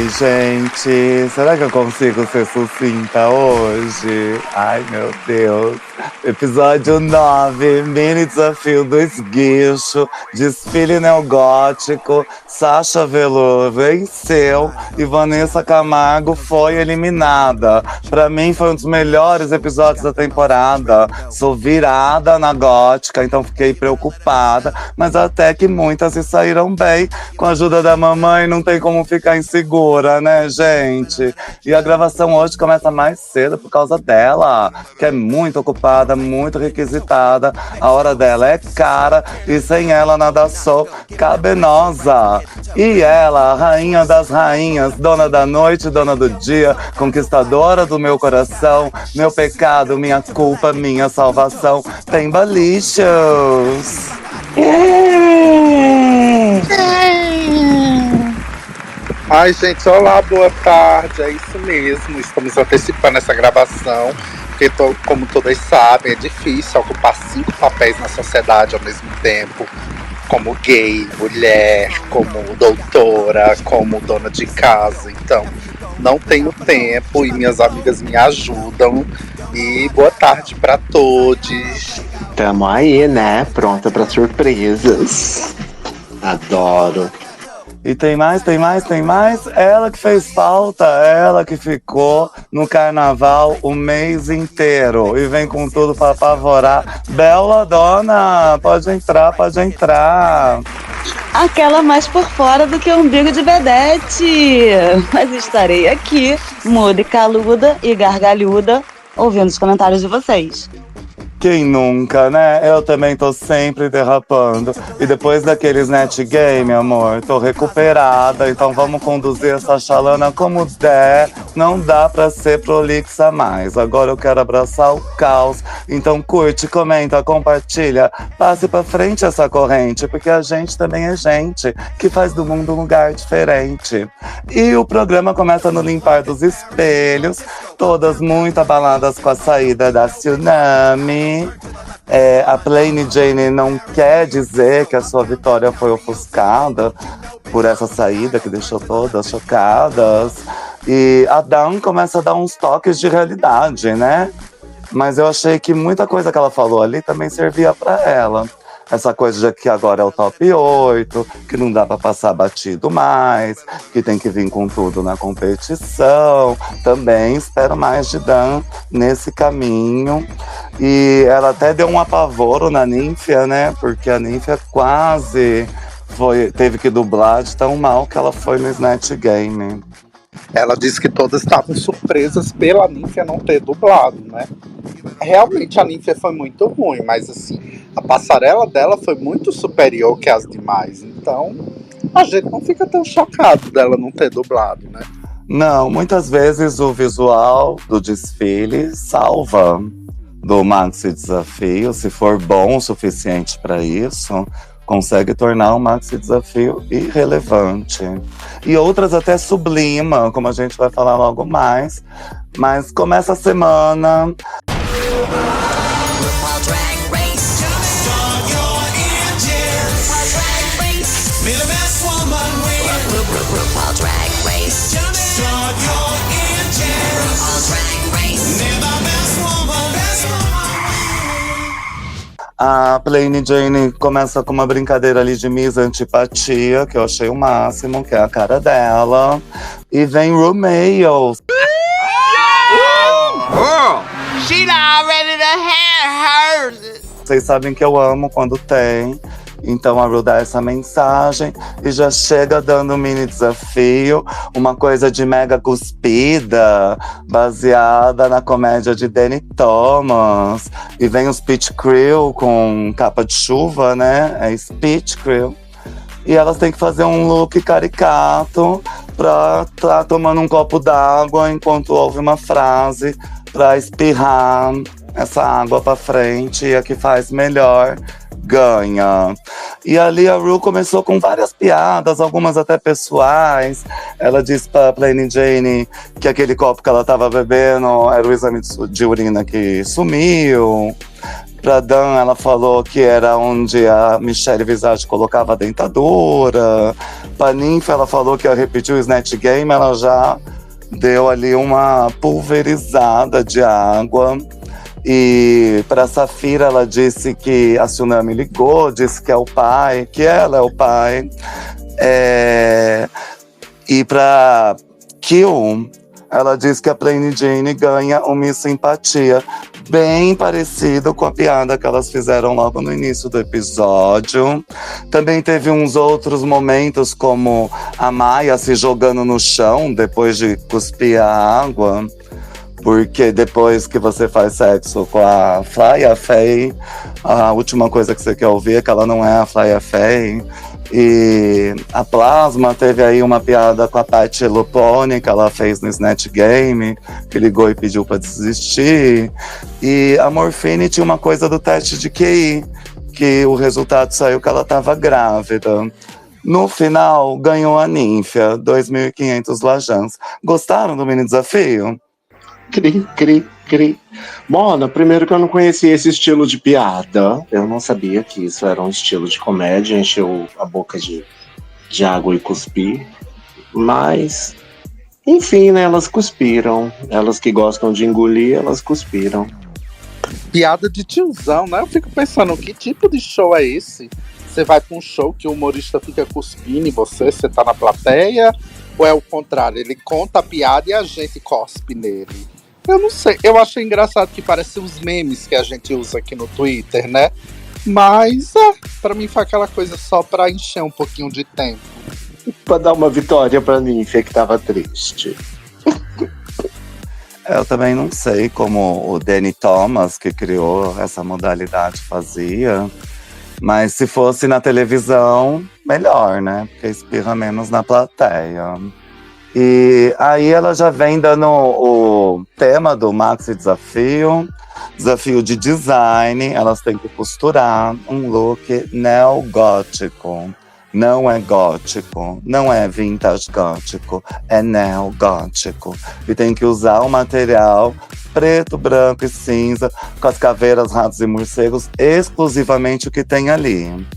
Oi, gente. Será que eu consigo ser sucinta hoje? Ai, meu Deus. Episódio 9, mini desafio do esguicho, desfile neogótico. Sasha Velour venceu e Vanessa Camargo foi eliminada. Pra mim foi um dos melhores episódios da temporada. Sou virada na gótica, então fiquei preocupada. Mas até que muitas se saíram bem. Com a ajuda da mamãe, não tem como ficar insegura, né, gente? E a gravação hoje começa mais cedo por causa dela, que é muito ocupada, muito requisitada. A hora dela é cara e sem ela nada sou cabenosa. E ela, a rainha das rainhas, dona da noite, dona do dia, conquistadora do meu coração, meu pecado, minha culpa, minha salvação, tem Balichos. Ai, gente, olá, boa tarde. É isso mesmo, estamos antecipando essa gravação, porque, como todas sabem, é difícil ocupar 5 papéis na sociedade ao mesmo tempo, como gay, mulher, como doutora, como dona de casa. Então, não tenho tempo e minhas amigas me ajudam. E boa tarde pra todos. Tamo aí, né? Pronta pra surpresas. Adoro. E tem mais. Ela que fez falta, ela que ficou no carnaval o mês inteiro. E vem com tudo pra apavorar. Bela Dona, pode entrar. Aquela mais por fora do que o umbigo de vedete. Mas estarei aqui, muda e caluda e gargalhuda, ouvindo os comentários de vocês. Quem nunca, né? Eu também tô sempre derrapando. E depois daqueles net game, amor, tô recuperada. Então vamos conduzir essa chalana como der. Não dá pra ser prolixa mais. Agora eu quero abraçar o caos. Então curte, comenta, compartilha. Passe pra frente essa corrente. Porque a gente também é gente que faz do mundo um lugar diferente. E o programa começa no limpar dos espelhos. Todas muito abaladas com a saída da Tsunami. A Plain Jane não quer dizer que a sua vitória foi ofuscada por essa saída que deixou todas chocadas. E a Dan começa a dar uns toques de realidade, né? Mas eu achei que muita coisa que ela falou ali também servia pra ela. Essa coisa de que agora é o top 8, que não dá pra passar batido mais, que tem que vir com tudo na competição. Também espero mais de Dan nesse caminho. E ela até deu um apavoro na Ninfia, né? Porque a Ninfia quase teve que dublar de tão mal que ela foi no Snatch Game. Ela disse que todas estavam surpresas pela Ninfia não ter dublado, né? Realmente a Ninfia foi muito ruim, mas assim, a passarela dela foi muito superior que as demais. Então, a gente não fica tão chocado dela não ter dublado, né? Não, muitas vezes o visual do desfile salva do Maxi Desafio, se for bom o suficiente para isso, consegue tornar o Maxi Desafio irrelevante. E outras até sublimam, como a gente vai falar logo mais. Mas começa a semana. A Plain Jane começa com uma brincadeira ali de Miss Antipatia, que eu achei o máximo, que é a cara dela. E vem Romeo. She already had hers. Vocês sabem que eu amo quando tem. Então a Ru dá essa mensagem e já chega dando um mini desafio, uma coisa de mega cuspida, baseada na comédia de Danny Thomas. E vem os Pit Crew com capa de chuva, né? É Speech Crew. E elas têm que fazer um look caricato pra estar tomando um copo d'água enquanto ouve uma frase pra espirrar essa água pra frente. E a que faz melhor ganha. E ali a Ru começou com várias piadas, algumas até pessoais. Ela disse pra Plain Jane que aquele copo que ela tava bebendo era o exame de urina que sumiu. Pra Dan, ela falou que era onde a Michelle Visage colocava a dentadura. Pra Ninfa, ela falou que ia repetir o Snatch Game, ela já deu ali uma pulverizada de água. E pra Safira, ela disse que a Tsunami ligou, disse que é o pai, que ela é o pai. E pra Kill, ela disse que a Plain Jane ganha uma simpatia, bem parecido com a piada que elas fizeram logo no início do episódio. Também teve uns outros momentos, como a Maia se jogando no chão depois de cuspir a água. Porque depois que você faz sexo com a Flya Faye, a última coisa que você quer ouvir é que ela não é a Flya Faye. E a Plasma teve aí uma piada com a Patti Lupone, que ela fez no Snatch Game, que ligou e pediu pra desistir. E a Morphine tinha uma coisa do teste de QI, que o resultado saiu que ela tava grávida. No final, ganhou a Ninfia, 2.500 Lajans. Gostaram do mini desafio? Cri, cri, cri. Mona, primeiro que eu não conhecia esse estilo de piada. Eu não sabia que isso era um estilo de comédia, encheu a boca de água e cuspir. Mas, enfim, né? Elas cuspiram. Elas que gostam de engolir, elas cuspiram. Piada de tiozão, né? Eu fico pensando, que tipo de show é esse? Você vai pra um show que o humorista fica cuspindo em você tá na plateia? Ou é o contrário? Ele conta a piada e a gente cospe nele? Eu não sei. Eu achei engraçado que parece os memes que a gente usa aqui no Twitter, né? Mas, pra mim foi aquela coisa só pra encher um pouquinho de tempo. Pra dar uma vitória pra Ninfia, que tava triste. Eu também não sei como o Danny Thomas, que criou essa modalidade, fazia. Mas se fosse na televisão, melhor, né? Porque espirra menos na plateia. E aí ela já vem dando o tema do Maxi Desafio. Desafio de design. Elas têm que costurar um look neogótico. Não é gótico, não é vintage gótico, é neogótico. E tem que usar o material preto, branco e cinza, com as caveiras, ratos e morcegos, exclusivamente o que tem ali.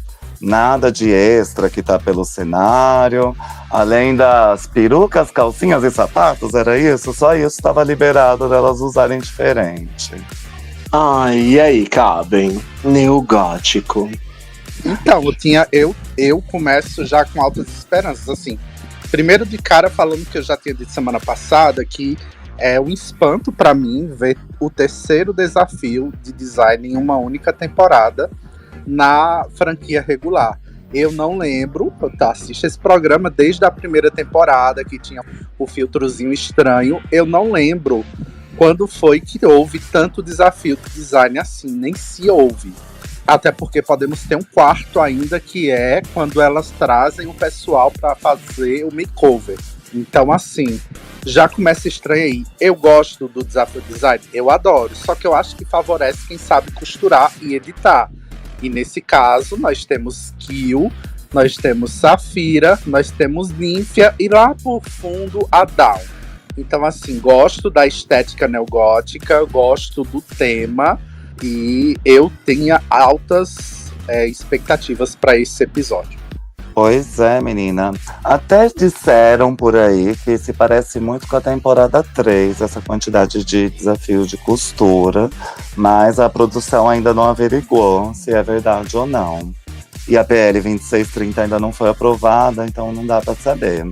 Nada de extra que tá pelo cenário. Além das perucas, calcinhas e sapatos, era isso? Só isso estava liberado delas usarem diferente. Ai, e aí, cabem? Neogótico. Então, eu começo já com altas esperanças, assim. Primeiro de cara, falando que eu já tinha dito semana passada, que é um espanto pra mim ver o terceiro desafio de design em uma única temporada na franquia regular. Eu não lembro, eu assisto esse programa desde a primeira temporada, que tinha o filtrozinho estranho. Eu não lembro quando foi que houve tanto desafio de design assim, nem se houve. Até porque podemos ter um quarto ainda, que é quando elas trazem o pessoal para fazer o makeover. Então, assim, já começa estranho aí. Eu gosto do desafio design, eu adoro. Só que eu acho que favorece quem sabe costurar e editar. E nesse caso, nós temos Kill, nós temos Safira, nós temos Ninfia e lá por fundo a Dawn. Então, assim, gosto da estética neogótica, gosto do tema. E eu tenho altas expectativas para esse episódio. Pois é, menina. Até disseram por aí que se parece muito com a temporada 3, essa quantidade de desafios de costura, mas a produção ainda não averiguou se é verdade ou não. E a PL 2630 ainda não foi aprovada, então não dá para saber.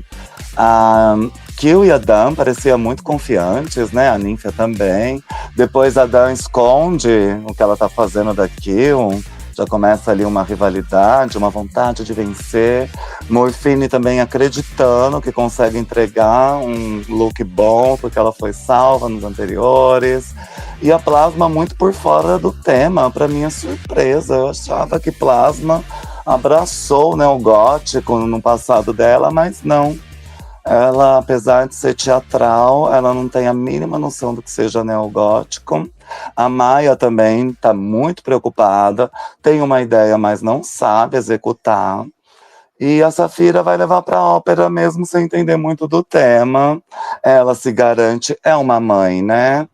A Kill e a Dan pareciam muito confiantes, né? A Ninfia também. Depois a Dan esconde o que ela tá fazendo da Kill. Já começa ali uma rivalidade, uma vontade de vencer. Morphine também acreditando que consegue entregar um look bom, porque ela foi salva nos anteriores. E a Plasma muito por fora do tema, pra minha surpresa. Eu achava que Plasma abraçou, né, o gótico no passado dela, mas não. Ela, apesar de ser teatral, ela não tem a mínima noção do que seja neogótico. A Maia também está muito preocupada, tem uma ideia, mas não sabe executar. E a Safira vai levar para a ópera mesmo sem entender muito do tema. Ela se garante, é uma mãe, né?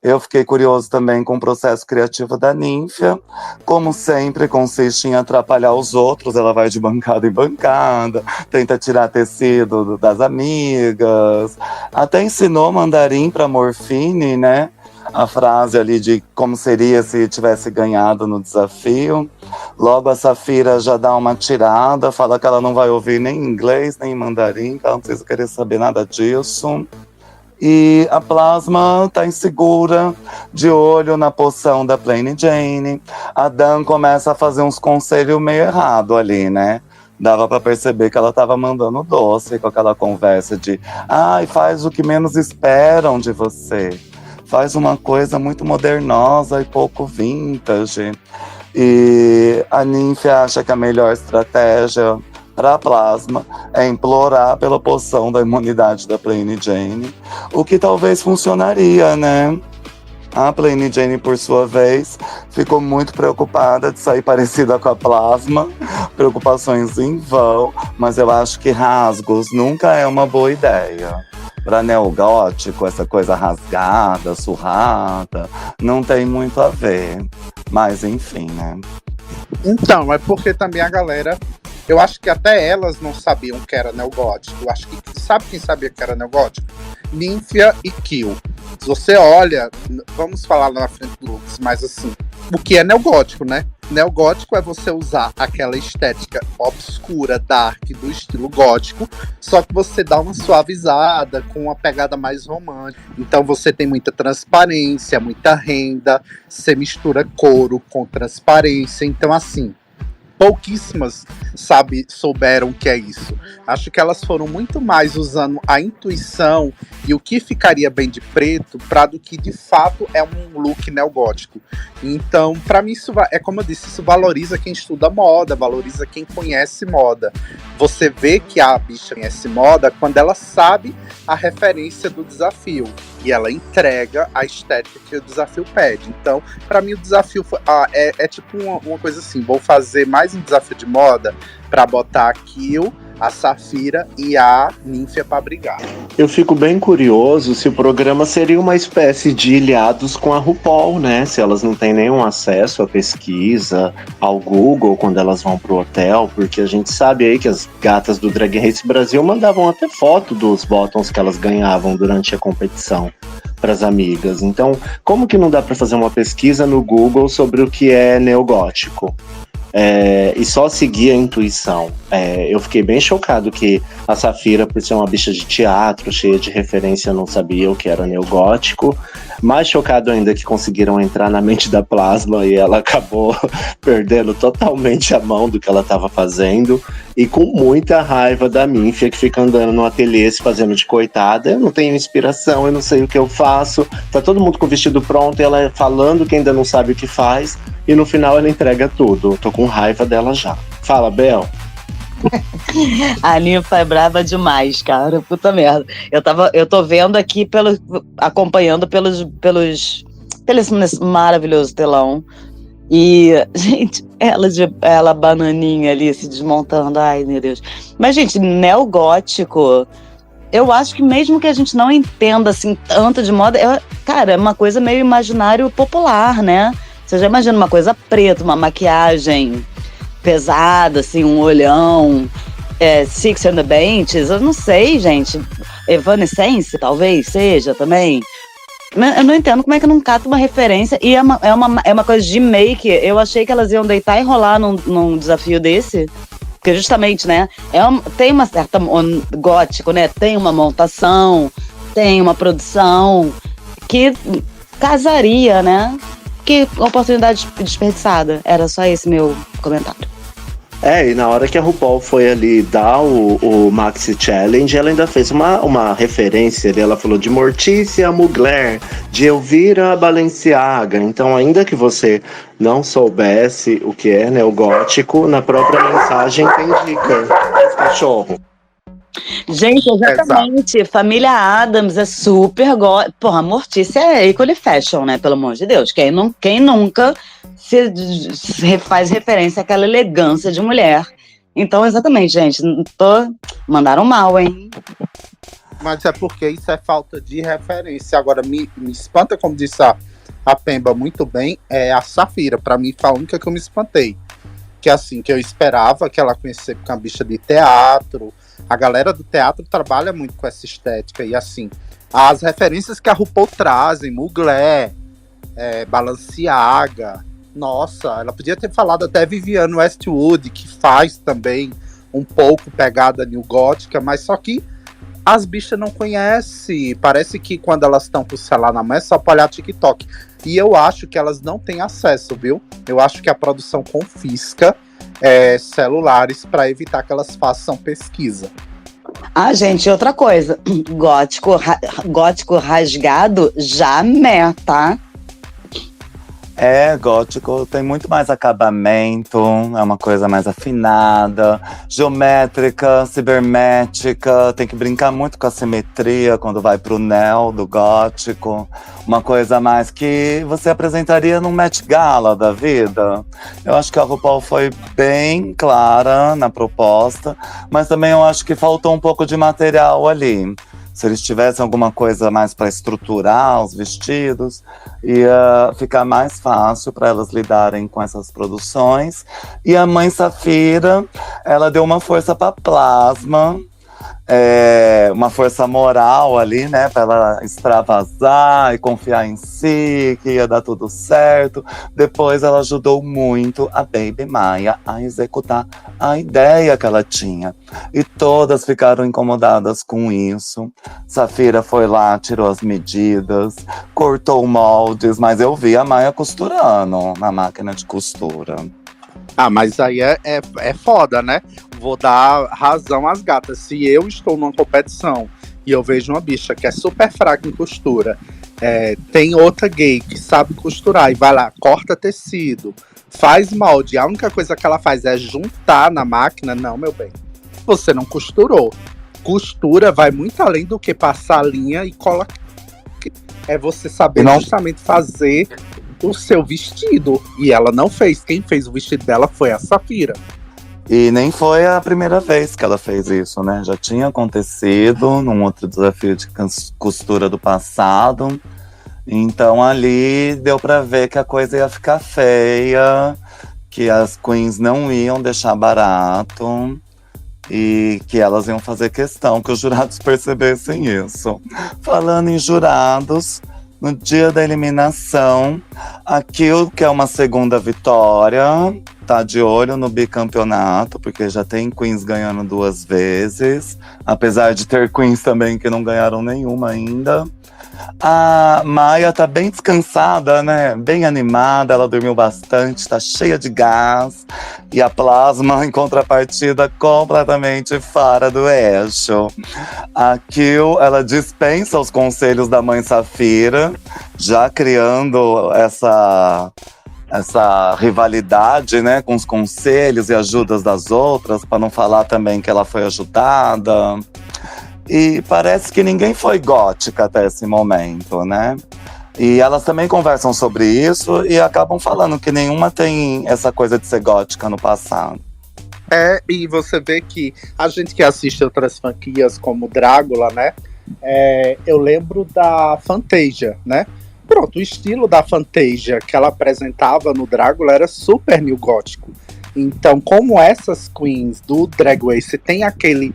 Eu fiquei curioso também com o processo criativo da Nymphia. Como sempre, consiste em atrapalhar os outros. Ela vai de bancada em bancada, tenta tirar tecido das amigas. Até ensinou mandarim pra Morfine, né? A frase ali de como seria se tivesse ganhado no desafio. Logo a Safira já dá uma tirada, fala que ela não vai ouvir nem inglês, nem mandarim, que ela não precisa querer saber nada disso. E a Plasma tá insegura, de olho na poção da Plain Jane. A Dan começa a fazer uns conselhos meio errado ali, né? Dava pra perceber que ela tava mandando doce com aquela conversa de ai, faz o que menos esperam de você. Faz uma coisa muito modernosa e pouco vintage. E a Nymphia acha que a melhor estratégia para a Plasma é implorar pela poção da imunidade da Plain Jane, o que talvez funcionaria, né? A Plain Jane, por sua vez, ficou muito preocupada de sair parecida com a Plasma. Preocupações em vão, mas eu acho que rasgos nunca é uma boa ideia. Pra neogótico, essa coisa rasgada, surrada, não tem muito a ver. Mas enfim, né? Então, é porque também a galera, eu acho que até elas não sabiam que era neogótico. Eu acho que sabe quem sabia que era neogótico? Nymphia e Kill. Se você olha, vamos falar lá na frente do Lux, mas assim, o que é neogótico, né? Neogótico é você usar aquela estética obscura, dark, do estilo gótico, só que você dá uma suavizada, com uma pegada mais romântica. Então você tem muita transparência, muita renda, você mistura couro com transparência. Então assim, pouquíssimas, souberam o que é isso. Acho que elas foram muito mais usando a intuição e o que ficaria bem de preto para do que de fato é um look neogótico. Então, para mim, isso é como eu disse, isso valoriza quem estuda moda, valoriza quem conhece moda. Você vê que a bicha conhece moda quando ela sabe a referência do desafio e ela entrega a estética que o desafio pede. Então, para mim, o desafio é tipo uma coisa assim: vou fazer mais um desafio de moda para botar a Kill, a Safira e a Nymphia para brigar. Eu fico bem curioso se o programa seria uma espécie de ilhados com a RuPaul, né? Se elas não têm nenhum acesso à pesquisa, ao Google, quando elas vão pro hotel, porque a gente sabe aí que as gatas do Drag Race Brasil mandavam até foto dos bottoms que elas ganhavam durante a competição para as amigas. Então, como que não dá para fazer uma pesquisa no Google sobre o que é neogótico? E só seguir a intuição. Eu fiquei bem chocado que a Safira, por ser uma bicha de teatro, cheia de referência, não sabia o que era neogótico. Mais chocado ainda que conseguiram entrar na mente da Plasma e ela acabou perdendo totalmente a mão do que ela estava fazendo. E com muita raiva da Nymphia, que fica andando no ateliê se fazendo de coitada. Eu não tenho inspiração, eu não sei o que eu faço. Tá todo mundo com o vestido pronto e ela falando que ainda não sabe o que faz. E no final ela entrega tudo. Tô com raiva dela já. Fala, Bel. A Ninfa é brava demais, cara. Puta merda. Eu tô vendo aqui, acompanhando nesse maravilhoso telão. E, gente, ela bananinha ali se desmontando. Ai, meu Deus. Mas, gente, neogótico, eu acho que mesmo que a gente não entenda assim tanto de moda, cara, é uma coisa meio imaginário popular, né? Você já imagina uma coisa preta, uma maquiagem pesada, assim, um olhão, Six and the Benches, eu não sei, gente. Evanescence, talvez seja também. Eu não entendo como é que não cata uma referência. E é uma coisa de make. Eu achei que elas iam deitar e rolar num desafio desse. Porque justamente, né, tem uma certa gótico, né? Tem uma montação, tem uma produção que casaria, né? Que oportunidade desperdiçada. Era só esse meu comentário. E na hora que a RuPaul foi ali dar o Maxi Challenge, ela ainda fez uma referência ali, ela falou de Mortícia Mugler, de Elvira Balenciaga. Então, ainda que você não soubesse o que é neogótico, na própria mensagem tem dica. Cachorro. Gente, exatamente. Exato. Família Addams é super Porra, Mortícia é ícone fashion, né? Pelo amor de Deus. Quem nunca se faz referência àquela elegância de mulher? Então, exatamente, gente. Mandaram mal, hein? Mas é porque isso é falta de referência. Agora, me espanta, como disse a Pemba muito bem, é a Safira. Pra mim, foi a única que eu me espantei. Que assim, que eu esperava que ela conhecesse porque é uma bicha de teatro. A galera do teatro trabalha muito com essa estética. E assim, as referências que a RuPaul trazem, Mugler, Balenciaga. Nossa, ela podia ter falado até Vivienne Westwood, que faz também um pouco pegada new gótica, mas só que as bichas não conhecem. Parece que quando elas estão com o celular na mão é só pra olhar TikTok. E eu acho que elas não têm acesso, viu? Eu acho que a produção confisca celulares para evitar que elas façam pesquisa. Ah, gente, outra coisa. Gótico rasgado, jamais, tá? Gótico tem muito mais acabamento, é uma coisa mais afinada, geométrica, cibernética, tem que brincar muito com a simetria quando vai pro neo do gótico. Uma coisa mais que você apresentaria num Met Gala da vida. Eu acho que a RuPaul foi bem clara na proposta, mas também eu acho que faltou um pouco de material ali. Se eles tivessem alguma coisa mais para estruturar os vestidos, ia ficar mais fácil para elas lidarem com essas produções. E a mãe Safira, ela deu uma força para Plasma, uma força moral ali, né, para ela extravasar e confiar em si, que ia dar tudo certo. Depois ela ajudou muito a Baby Maia a executar a ideia que ela tinha. E todas ficaram incomodadas com isso. Safira foi lá, tirou as medidas, cortou moldes, mas eu vi a Maia costurando na máquina de costura. Ah, mas aí é foda, né? Vou dar razão às gatas. Se eu estou numa competição e eu vejo uma bicha que é super fraca em costura, tem outra gay que sabe costurar e vai lá, corta tecido, faz molde, a única coisa que ela faz é juntar na máquina, não, meu bem. Você não costurou. Costura vai muito além do que passar a linha e colocar. É você saber justamente fazer o seu vestido. E ela não fez. Quem fez o vestido dela foi a Safira. E nem foi a primeira vez que ela fez isso, né? Já tinha acontecido num outro desafio de costura do passado. Então ali deu pra ver que a coisa ia ficar feia, que as queens não iam deixar barato e que elas iam fazer questão que os jurados percebessem isso. Falando em jurados, no dia da eliminação, a Kill, que é uma segunda vitória, tá de olho no bicampeonato, porque já tem queens ganhando 2 vezes, apesar de ter queens também que não ganharam nenhuma ainda. A Maia tá bem descansada, né? Bem animada, ela dormiu bastante, tá cheia de gás. E a Plasma, em contrapartida, completamente fora do eixo. A Kill, ela dispensa os conselhos da mãe Safira, já criando essa rivalidade, né, com os conselhos e ajudas das outras, para não falar também que ela foi ajudada. E parece que ninguém foi gótica até esse momento, né? E elas também conversam sobre isso e acabam falando que nenhuma tem essa coisa de ser gótica no passado. E você vê que a gente que assiste outras franquias como Drácula, né? Eu lembro da Fantasia, né? Pronto, o estilo da Fantasia que ela apresentava no Drácula era super new gótico. Então, como essas queens do Drag Race tem aquele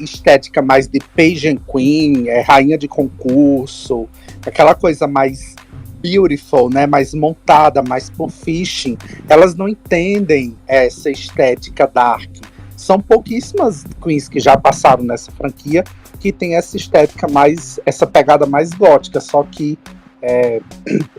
estética mais de pageant queen, rainha de concurso, aquela coisa mais beautiful, né, mais montada, mais por fishing, elas não entendem essa estética dark. São pouquíssimas queens que já passaram nessa franquia que tem essa estética mais, essa pegada mais gótica, só que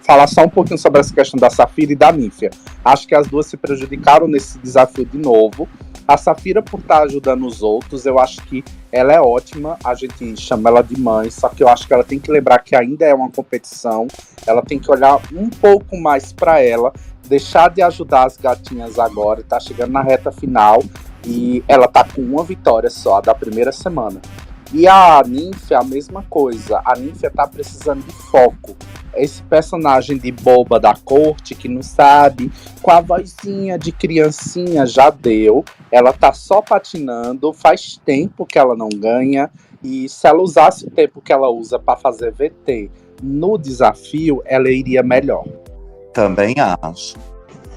falar só um pouquinho sobre essa questão da Safira e da Nymphia. Acho que as duas se prejudicaram nesse desafio de novo. A Safira por estar ajudando os outros, eu acho que ela é ótima, a gente chama ela de mãe, só que eu acho que ela tem que lembrar que ainda é uma competição, ela tem que olhar um pouco mais para ela, deixar de ajudar as gatinhas agora, tá chegando na reta final e ela tá com uma vitória só, da primeira semana. E a Nymphia, a mesma coisa. A Nymphia tá precisando de foco. Esse personagem de boba da corte, que não sabe, com a vozinha de criancinha, já deu. Ela tá só patinando, faz tempo que ela não ganha. E se ela usasse o tempo que ela usa para fazer VT no desafio, ela iria melhor. Também acho.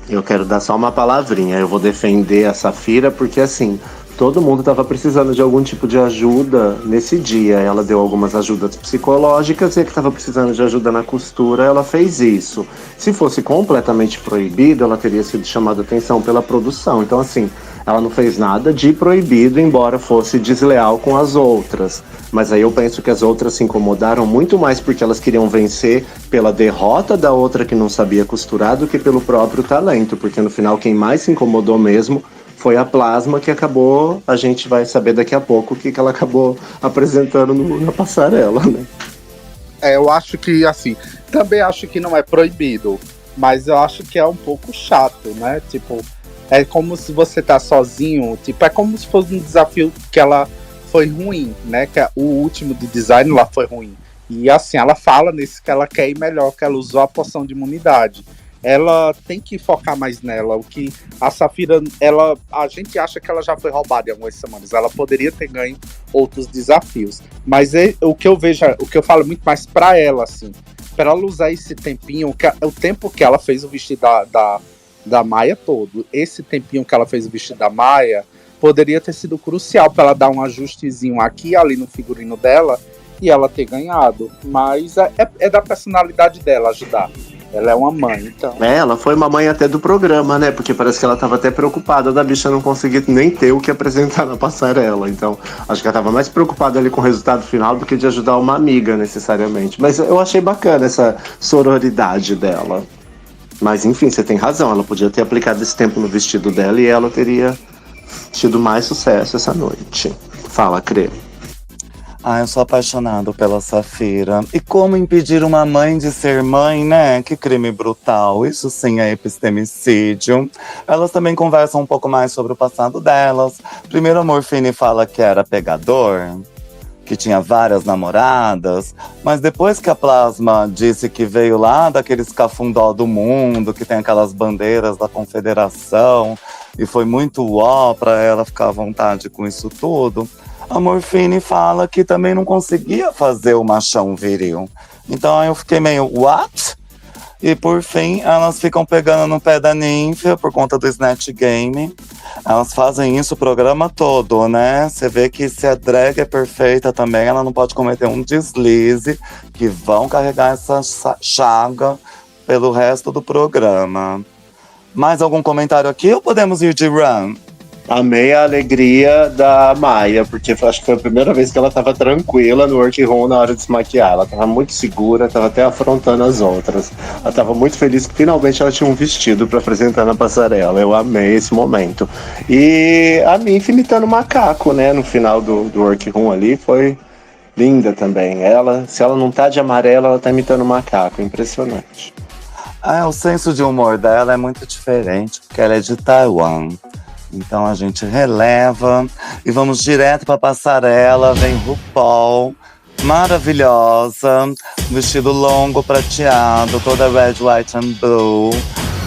Eu quero dar só uma palavrinha. Eu vou defender a Safira porque, assim, todo mundo estava precisando de algum tipo de ajuda nesse dia. Ela deu algumas ajudas psicológicas e a que estava precisando de ajuda na costura, ela fez isso. Se fosse completamente proibido, ela teria sido chamada a atenção pela produção. Então, assim, ela não fez nada de proibido, embora fosse desleal com as outras. Mas aí eu penso que as outras se incomodaram muito mais porque elas queriam vencer pela derrota da outra que não sabia costurar do que pelo próprio talento. Porque no final quem mais se incomodou mesmo foi a Plasma, que acabou, a gente vai saber daqui a pouco o que ela acabou apresentando na passarela, né? Eu acho que, assim, também acho que não é proibido, mas eu acho que é um pouco chato, né? Tipo, é como se você tá sozinho, tipo, é como se fosse um desafio que ela foi ruim, né? Que o último de design lá foi ruim. E assim, ela fala nesse que ela quer ir melhor, que ela usou a poção de imunidade. Ela tem que focar mais nela. O que a Safira, a gente acha que ela já foi roubada em algumas semanas. Ela poderia ter ganho outros desafios. Mas o que eu vejo, o que eu falo muito mais pra ela, assim, pra ela usar esse tempinho, o tempo que ela fez o vestido da Maia todo, esse tempinho que ela fez o vestido da Maia, poderia ter sido crucial pra ela dar um ajustezinho aqui e ali no figurino dela e ela ter ganhado. Mas é da personalidade dela ajudar. Ela é uma mãe, então. Ela foi uma mãe até do programa, né? Porque parece que ela tava até preocupada da bicha não conseguir nem ter o que apresentar na passarela. Então, acho que ela tava mais preocupada ali com o resultado final do que de ajudar uma amiga, necessariamente. Mas eu achei bacana essa sororidade dela. Mas, enfim, você tem razão. Ela podia ter aplicado esse tempo no vestido dela e ela teria tido mais sucesso essa noite. Fala, Crê. Eu sou apaixonado pela Safira. E como impedir uma mãe de ser mãe, né? Que crime brutal. Isso sim é epistemicídio. Elas também conversam um pouco mais sobre o passado delas. Primeiro a Morfine fala que era pegador, que tinha várias namoradas. Mas depois que a Plasma disse que veio lá daqueles cafundó do mundo, que tem aquelas bandeiras da Confederação, e foi muito uó pra ela ficar à vontade com isso tudo, a Morfine fala que também não conseguia fazer o machão viril. Então aí eu fiquei meio, what? E por fim, elas ficam pegando no pé da Ninfa por conta do Snatch Game. Elas fazem isso o programa todo, né? Você vê que se a drag é perfeita também, ela não pode cometer um deslize, que vão carregar essa chaga pelo resto do programa. Mais algum comentário aqui ou podemos ir de run? Amei a alegria da Maia, porque acho que foi a primeira vez que ela tava tranquila no workroom na hora de se maquiar. Ela tava muito segura, tava até afrontando as outras. Ela tava muito feliz que finalmente ela tinha um vestido pra apresentar na passarela. Eu amei esse momento. E a Ninfa imitando macaco, né, no final do workroom ali, foi linda também. Se ela não tá de amarela, ela tá imitando macaco. Impressionante. O senso de humor dela é muito diferente, porque ela é de Taiwan. Então a gente releva e vamos direto pra passarela. Vem RuPaul, maravilhosa, vestido longo, prateado, toda red, white and blue.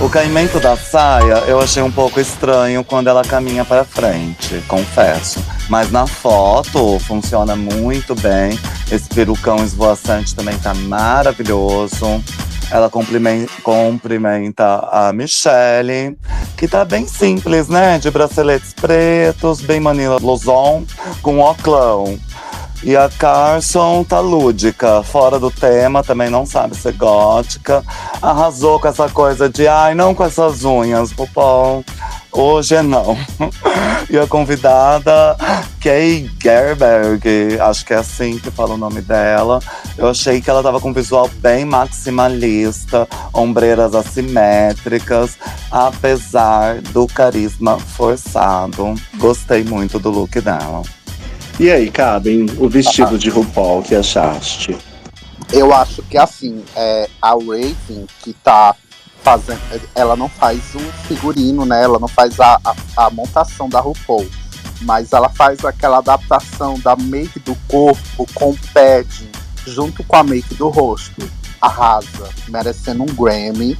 O caimento da saia eu achei um pouco estranho quando ela caminha pra frente, confesso. Mas na foto funciona muito bem. Esse perucão esvoaçante também tá maravilhoso. Ela cumprimenta a Michelle, que tá bem simples, né? De braceletes pretos, bem Manila Luzon, com oclão. E a Carson tá lúdica, fora do tema, também não sabe ser gótica. Arrasou com essa coisa de, não com essas unhas, RuPaul. Hoje não. E a convidada, Kay Gerberg, acho que é assim que fala o nome dela. Eu achei que ela tava com um visual bem maximalista, ombreiras assimétricas, apesar do carisma forçado. Gostei muito do look dela. E aí, Cabem, o vestido de RuPaul, que achaste? Eu acho que assim, a Raven que tá fazendo, ela não faz um figurino, né? Ela não faz a montação da RuPaul, mas ela faz aquela adaptação da make do corpo com o padding junto com a make do rosto. Arrasa, merecendo um Grammy.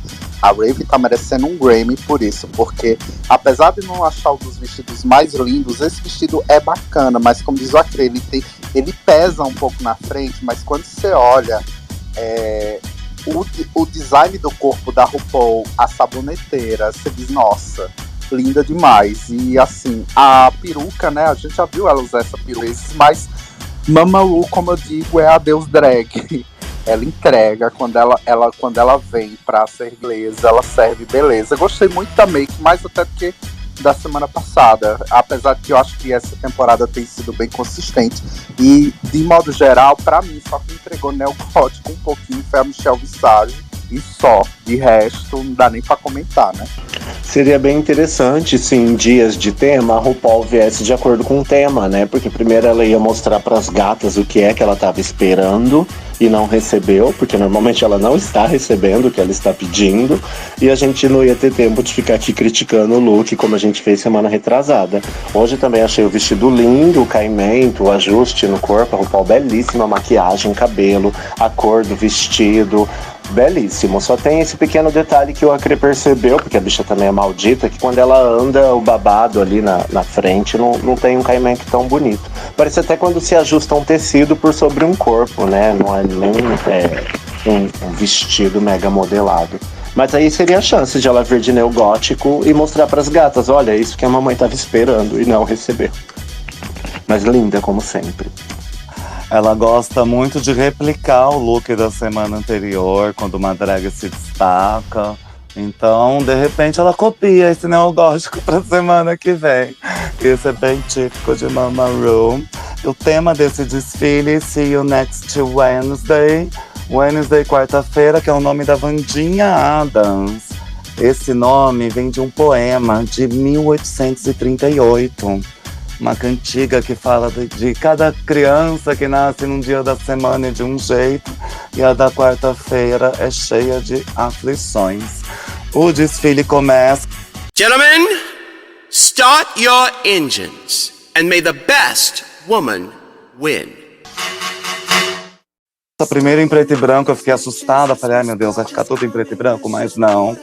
a Raven tá merecendo um Grammy por isso, porque apesar de não achar um dos vestidos mais lindos, esse vestido é bacana, mas como diz o Acre, ele pesa um pouco na frente, mas quando você olha o design do corpo da RuPaul, a saboneteira, você diz, nossa, linda demais. E assim, a peruca, né, a gente já viu ela usar essa peruca, mas Mama Ru, como eu digo, é a deus drag. Ela entrega, quando ela vem pra ser beleza, ela serve beleza. Gostei muito da make, mais até do que da semana passada, apesar de que eu acho que essa temporada tem sido bem consistente. E, de modo geral, pra mim, só que entregou neogótico um pouquinho foi a Michelle Visage, e só. De resto, não dá nem pra comentar, né? Seria bem interessante se em dias de tema a RuPaul viesse de acordo com o tema, né? Porque primeiro ela ia mostrar pras gatas o que é que ela estava esperando e não recebeu, porque normalmente ela não está recebendo o que ela está pedindo, e a gente não ia ter tempo de ficar aqui criticando o look como a gente fez semana retrasada. Hoje também achei o vestido lindo, o caimento, o ajuste no corpo, a RuPaul belíssima, a maquiagem, cabelo, a cor do vestido, belíssimo. Só tem esse pequeno detalhe que o Acre percebeu, porque a bicha também é maldita, que quando ela anda o babado ali na frente não tem um caimento tão bonito. Parece até quando se ajusta um tecido por sobre um corpo, né? Não é nem um vestido mega modelado. Mas aí seria a chance de ela vir de neogótico e mostrar pras gatas, olha, é isso que a mamãe tava esperando e não recebeu. Mas linda, como sempre. Ela gosta muito de replicar o look da semana anterior, quando uma drag se destaca. Então, de repente, ela copia esse neogótico pra semana que vem. Isso é bem típico de Mama Ru. O tema desse desfile, See You Next Wednesday. Wednesday, quarta-feira, que é o nome da Vandinha Adams. Esse nome vem de um poema de 1838. Uma cantiga que fala de cada criança que nasce num dia da semana de um jeito, e a da quarta-feira é cheia de aflições. O desfile começa. Gentlemen, start your engines and may the best woman win. Primeiro em preto e branco, eu fiquei assustada, falei, ai meu Deus, vai ficar tudo em preto e branco, mas não.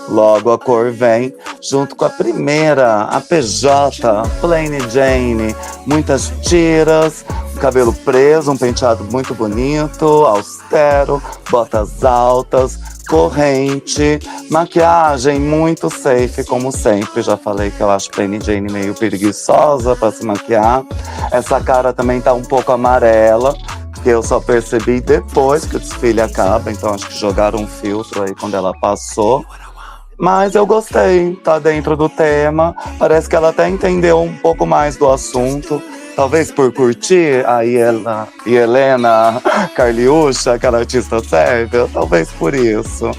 Logo a cor vem, junto com a primeira, a PJ, Plain Jane, muitas tiras, cabelo preso, um penteado muito bonito, austero, botas altas, corrente, maquiagem muito safe, como sempre. Já falei que eu acho Plain Jane meio preguiçosa pra se maquiar. Essa cara também tá um pouco amarela, que eu só percebi depois que o desfile acaba, então acho que jogaram um filtro aí quando ela passou. Mas eu gostei, tá dentro do tema, parece que ela até entendeu um pouco mais do assunto, talvez por curtir a Helena Carliucha, aquela artista sérvia, talvez por isso.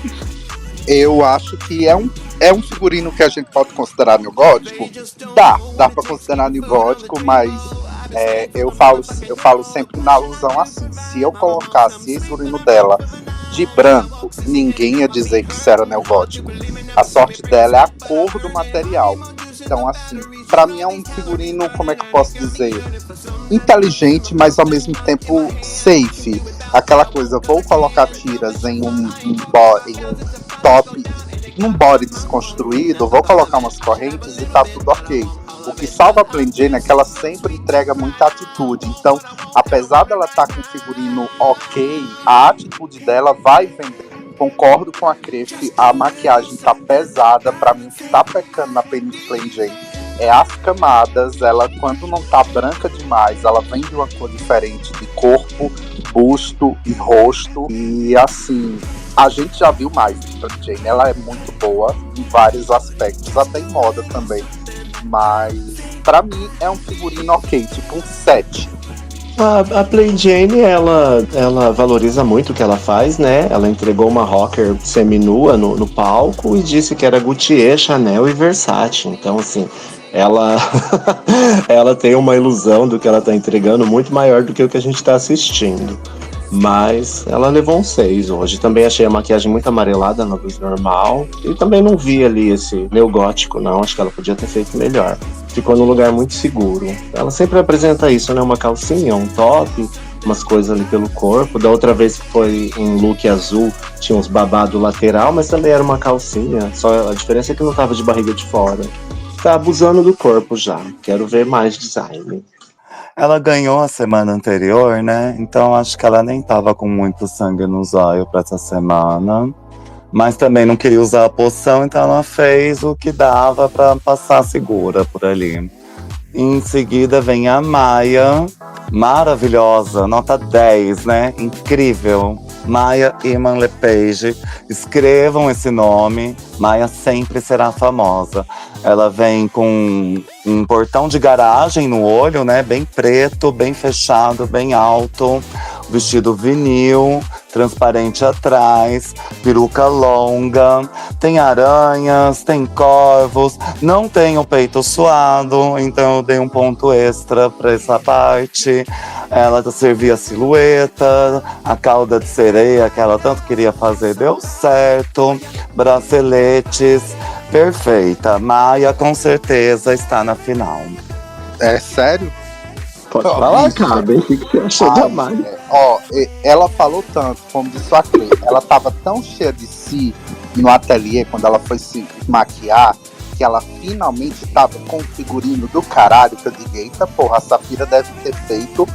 Eu acho que é um figurino que a gente pode considerar neogótico. Dá pra considerar neogótico, mas eu falo sempre na alusão assim, se eu colocasse esse figurino dela de branco, ninguém ia dizer que isso era neogótico. A sorte dela é a cor do material. Então, assim, pra mim é um figurino, como é que eu posso dizer? Inteligente, mas ao mesmo tempo safe. Aquela coisa, vou colocar tiras em um top, num body desconstruído, vou colocar umas correntes e tá tudo ok. O que salva a Plain Jane é que ela sempre entrega muita atitude. Então, apesar dela estar com o figurino ok, a atitude dela vai vender. Concordo com a Crefe, a maquiagem tá pesada. Pra mim, o que tá pecando na Plain Jane é as camadas. Ela, quando não tá branca demais, ela vem de uma cor diferente de corpo, busto e rosto. E assim, a gente já viu mais de Plain Jane. Ela é muito boa em vários aspectos, até em moda também. Mas, pra mim, é um figurino ok, tipo um 7. A Plain Jane, ela valoriza muito o que ela faz, né? Ela entregou uma rocker seminua no palco e disse que era Gaultier, Chanel e Versace. Então, assim, ela tem uma ilusão do que ela tá entregando muito maior do que o que a gente tá assistindo. Mas ela levou um 6 hoje. Também achei a maquiagem muito amarelada na luz normal. E também não vi ali esse neogótico, não. Acho que ela podia ter feito melhor. Ficou num lugar muito seguro. Ela sempre apresenta isso, né? Uma calcinha, um top umas coisas ali pelo corpo. Da outra vez que foi um look azul, tinha uns babados lateral, mas também era uma calcinha. Só a diferença é que não tava de barriga de fora. Tá abusando do corpo já. Quero ver mais design. Ela ganhou a semana anterior, né? Então acho que ela nem tava com muito sangue nos olhos pra essa semana. Mas também não queria usar a poção, então ela fez o que dava pra passar segura por ali. Em seguida vem a Maia, maravilhosa, nota 10, né? Incrível. Maia Iman Lepage. Escrevam esse nome, Maia sempre será famosa. Ela vem com um portão de garagem no olho, né? Bem preto, bem fechado, bem alto. Vestido vinil, transparente atrás, peruca longa, tem aranhas, tem corvos, não tem o peito suado, então eu dei um ponto extra para essa parte. Ela servia a silhueta, a cauda de sereia que ela tanto queria fazer deu certo, braceletes, perfeita. Maia com certeza está na final. É sério? Pode falar, Cabe. O que você achou da Maia? Ó, ela falou tanto, como disse a Clê, ela tava tão cheia de si no ateliê, quando ela foi se maquiar, que ela finalmente tava com um figurino do caralho, que eu digo, eita porra, a Safira deve ter feito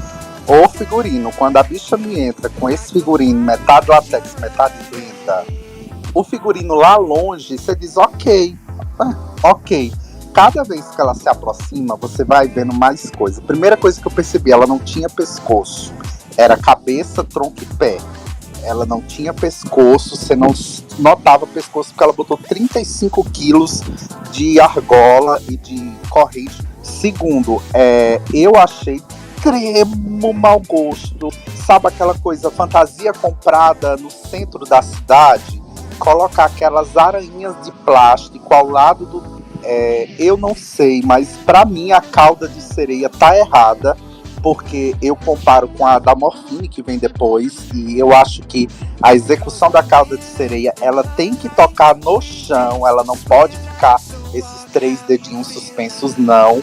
o figurino. Quando a bicha me entra com esse figurino, metade latex, metade tinta, o figurino lá longe, você diz, ok. Cada vez que ela se aproxima, você vai vendo mais coisa. Primeira coisa que eu percebi, ela não tinha pescoço. Era cabeça, tronco e pé. Ela não tinha pescoço, você não notava pescoço, porque ela botou 35 quilos de argola e de corrente. Segundo, eu achei extremo mau gosto. Sabe aquela coisa, fantasia comprada no centro da cidade? Colocar aquelas aranhas de plástico ao lado do... eu não sei, mas pra mim a cauda de sereia tá errada, porque eu comparo com a da Morphine que vem depois, e eu acho que a execução da cauda de sereia, ela tem que tocar no chão, ela não pode ficar esses 3 dedinhos suspensos, não.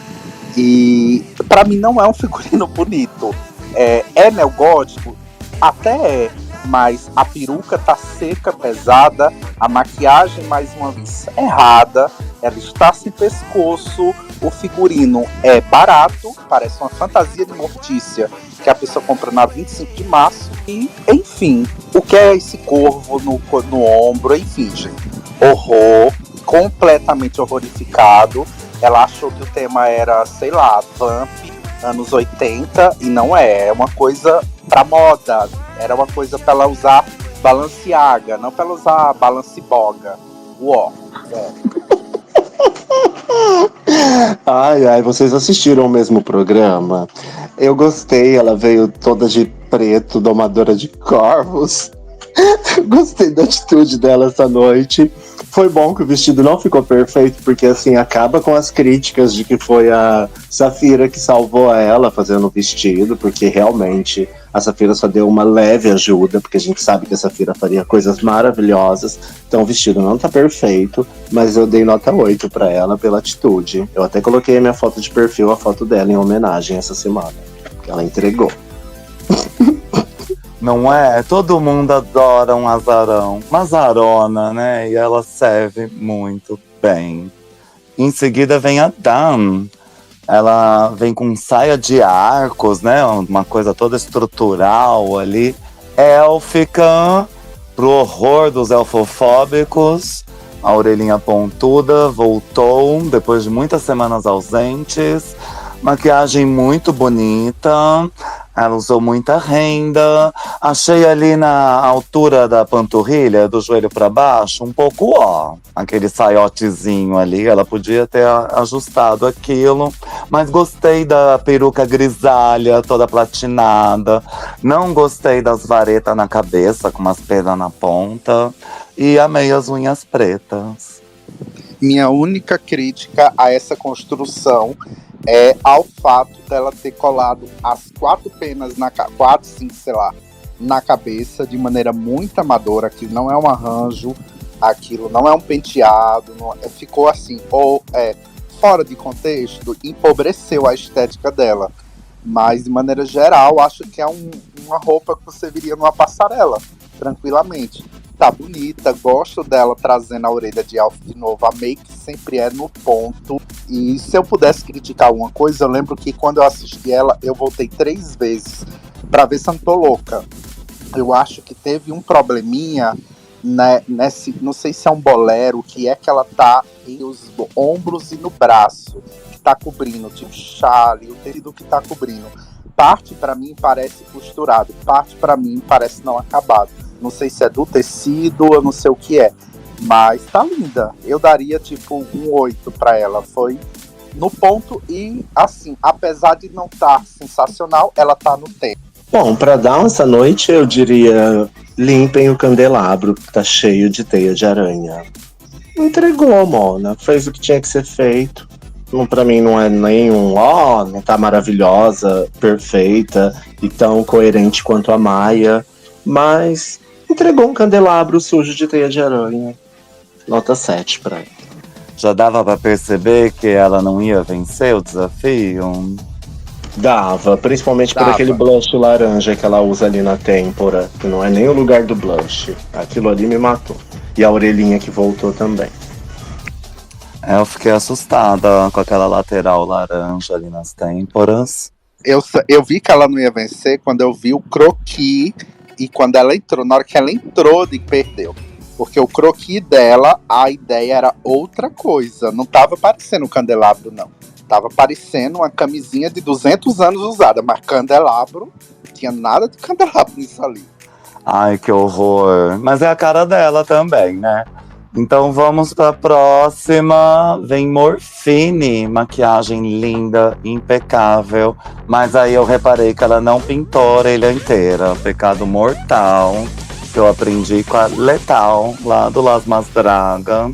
E pra mim não é um figurino bonito. É neogótico? Até é, mas a peruca tá seca, pesada, a maquiagem mais uma vez errada, ela está sem pescoço, o figurino é barato, parece uma fantasia de Mortícia que a pessoa compra na 25 de março, e enfim, o que é esse corvo no ombro, enfim, gente, horror, completamente horrorificado. Ela achou que o tema era, sei lá, Vamp, anos 80, e não é uma coisa pra moda, era uma coisa pra ela usar Balenciaga, não pra ela usar Balenciboga. Uó, Ai, vocês assistiram o mesmo programa? Eu gostei, ela veio toda de preto, domadora de corvos. Gostei da atitude dela essa noite. Foi bom que o vestido não ficou perfeito, porque assim, acaba com as críticas de que foi a Safira que salvou ela fazendo o vestido, porque realmente a Safira só deu uma leve ajuda, porque a gente sabe que a Safira faria coisas maravilhosas. Então o vestido não tá perfeito, mas eu dei nota 8 pra ela pela atitude. Eu até coloquei a minha foto de perfil, a foto dela em homenagem essa semana, que ela entregou. Não é? Todo mundo adora um azarão, uma azarona, né? E ela serve muito bem. Em seguida vem a Dan. Ela vem com saia de arcos, né? Uma coisa toda estrutural ali. Élfica, pro horror dos elfofóbicos. A orelhinha pontuda, voltou depois de muitas semanas ausentes. Maquiagem muito bonita. Ela usou muita renda. Achei ali na altura da panturrilha, do joelho para baixo, um pouco aquele saiotezinho ali. Ela podia ter ajustado aquilo. Mas gostei da peruca grisalha, toda platinada. Não gostei das varetas na cabeça, com umas penas na ponta. E amei as unhas pretas. minha única crítica a essa construção é ao fato dela ter colado as 4 penas quatro, 5, sei lá, na cabeça de maneira muito amadora. Aquilo não é um arranjo, aquilo não é um penteado, ficou assim, fora de contexto, empobreceu a estética dela. Mas, de maneira geral, acho que é uma roupa que você viria numa passarela, tranquilamente. Tá bonita, gosto dela trazendo a orelha de alfa de novo. A make sempre é no ponto. E se eu pudesse criticar alguma coisa, eu lembro que quando eu assisti ela, eu voltei 3 vezes pra ver se eu não tô louca. Eu acho que teve um probleminha, né, não sei se é um bolero, que é que ela tá em os ombros e no braço, que tá cobrindo, tipo chale, o tecido que tá cobrindo. Parte pra mim parece costurado, parte pra mim parece não acabado. Não sei se é do tecido, eu não sei o que é. Mas tá linda. Eu daria tipo um 8 pra ela. Foi no ponto e, assim, apesar de não estar sensacional, ela tá no tempo. Bom, pra dar essa noite, eu diria: limpem o candelabro, que tá cheio de teia de aranha. Entregou, Mona. Fez o que tinha que ser feito. Não, pra mim não é nenhum, não tá maravilhosa, perfeita e tão coerente quanto a Maia. Mas entregou um candelabro sujo de teia de aranha. Nota 7 pra ela. Já dava pra perceber que ela não ia vencer o desafio? Dava, principalmente por Dava. aquele blush laranja que ela usa ali na têmpora, que não é nem o lugar do blush. Aquilo ali me matou. E a orelhinha que voltou também. Eu fiquei assustada com aquela lateral laranja ali nas têmporas. Eu vi que ela não ia vencer quando eu vi o croquis e quando ela entrou, na hora que ela entrou, de perdeu. Porque o croquis dela, a ideia era outra coisa. Não tava parecendo um candelabro, não. Tava parecendo uma camisinha de 200 anos usada, mas candelabro, não tinha nada de candelabro nisso ali. Ai, que horror. Mas é a cara dela também, né? Então vamos pra próxima. Vem Morphine, maquiagem linda, impecável. Mas aí eu reparei que ela não pintou a orelha inteira. Pecado mortal, que eu aprendi com a Letal, lá do Las Mas Draga.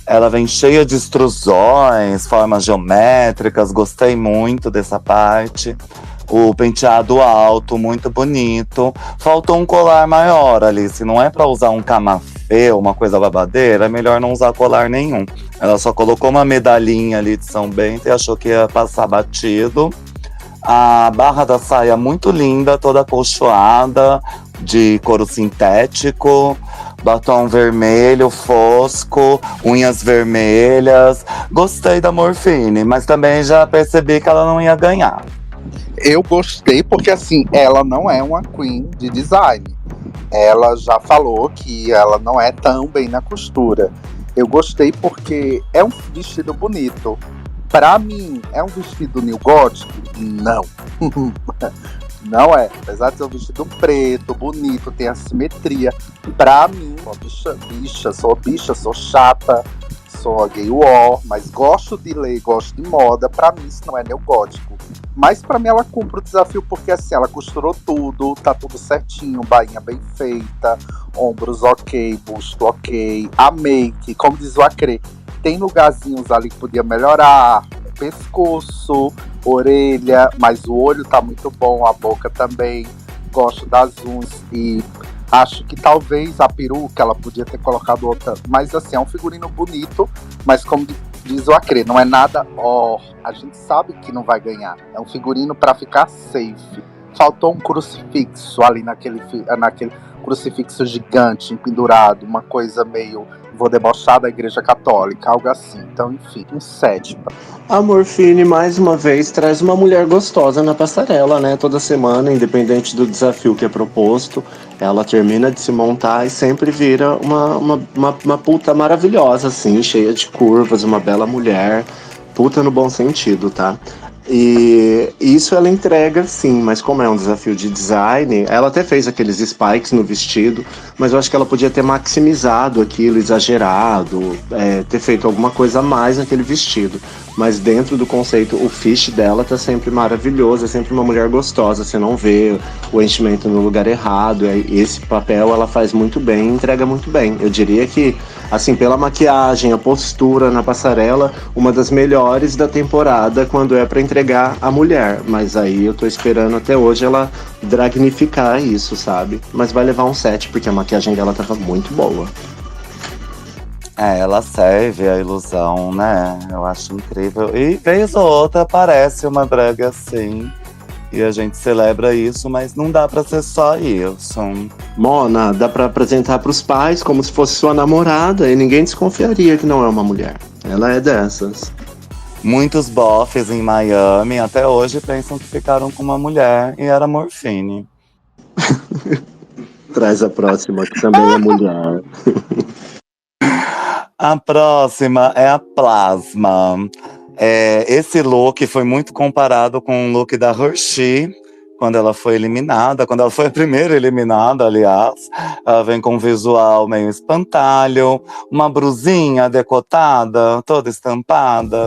Ela vem cheia de extrusões, formas geométricas. Gostei muito dessa parte. O penteado alto, muito bonito. Faltou um colar maior ali. Se não é pra usar um camafê, uma coisa babadeira, é melhor não usar colar nenhum. Ela só colocou uma medalhinha ali de São Bento e achou que ia passar batido. A barra da saia muito linda, toda acolchoada, de couro sintético. Batom vermelho, fosco, unhas vermelhas. Gostei da Morphine, mas também já percebi que ela não ia ganhar. Eu gostei porque, assim, ela não é uma queen de design. Ela já falou que ela não é tão bem na costura. Eu gostei porque é um vestido bonito. Pra mim, é um vestido new gótico? Não. Não é. Apesar de ser um vestido preto, bonito, tem a simetria. Pra mim, sou bicha, sou chata, sou gay war, mas gosto de ler, gosto de moda. Pra mim, isso não é neogótico. Mas pra mim, ela cumpre o desafio porque, assim, ela costurou tudo, tá tudo certinho, bainha bem feita, ombros ok, busto ok, a make, como diz o Acre, tem lugarzinhos ali que podia melhorar, pescoço, orelha, mas o olho tá muito bom, a boca também, gosto das unhas e acho que talvez a peruca ela podia ter colocado outra, mas assim, é um figurino bonito, mas como diz o Acre, não é nada, a gente sabe que não vai ganhar, é um figurino pra ficar safe. Faltou um crucifixo ali naquele crucifixo gigante, pendurado, uma coisa meio, vou debochar da igreja católica, algo assim. Então, enfim, um 7. A Morphine, mais uma vez, traz uma mulher gostosa na passarela, né? Toda semana, independente do desafio que é proposto, ela termina de se montar e sempre vira uma puta maravilhosa, assim, cheia de curvas, uma bela mulher. Puta no bom sentido, tá? E isso ela entrega sim, mas como é um desafio de design, ela até fez aqueles spikes no vestido, mas eu acho que ela podia ter maximizado aquilo, exagerado, ter feito alguma coisa a mais naquele vestido. Mas dentro do conceito, o fish dela tá sempre maravilhoso, é sempre uma mulher gostosa, você não vê o enchimento no lugar errado, esse papel ela faz muito bem, entrega muito bem. Eu diria que, assim, pela maquiagem, a postura na passarela, uma das melhores da temporada quando é pra entregar a mulher, mas aí eu tô esperando até hoje ela dragnificar isso, sabe? Mas vai levar um 7, porque a maquiagem dela tava muito boa. Ela serve a ilusão, né? Eu acho incrível. E vez ou outra aparece uma drag assim. E a gente celebra isso, mas não dá pra ser só isso. Mona, dá pra apresentar pros pais como se fosse sua namorada e ninguém desconfiaria que não é uma mulher. Ela é dessas. Muitos bofes em Miami até hoje pensam que ficaram com uma mulher e era Morfine. Traz a próxima, que também é mulher. A próxima é a Plasma. Esse look foi muito comparado com o look da Hershey, quando ela foi eliminada, quando ela foi a primeira eliminada, aliás. Ela vem com um visual meio espantalho, uma brusinha decotada, toda estampada,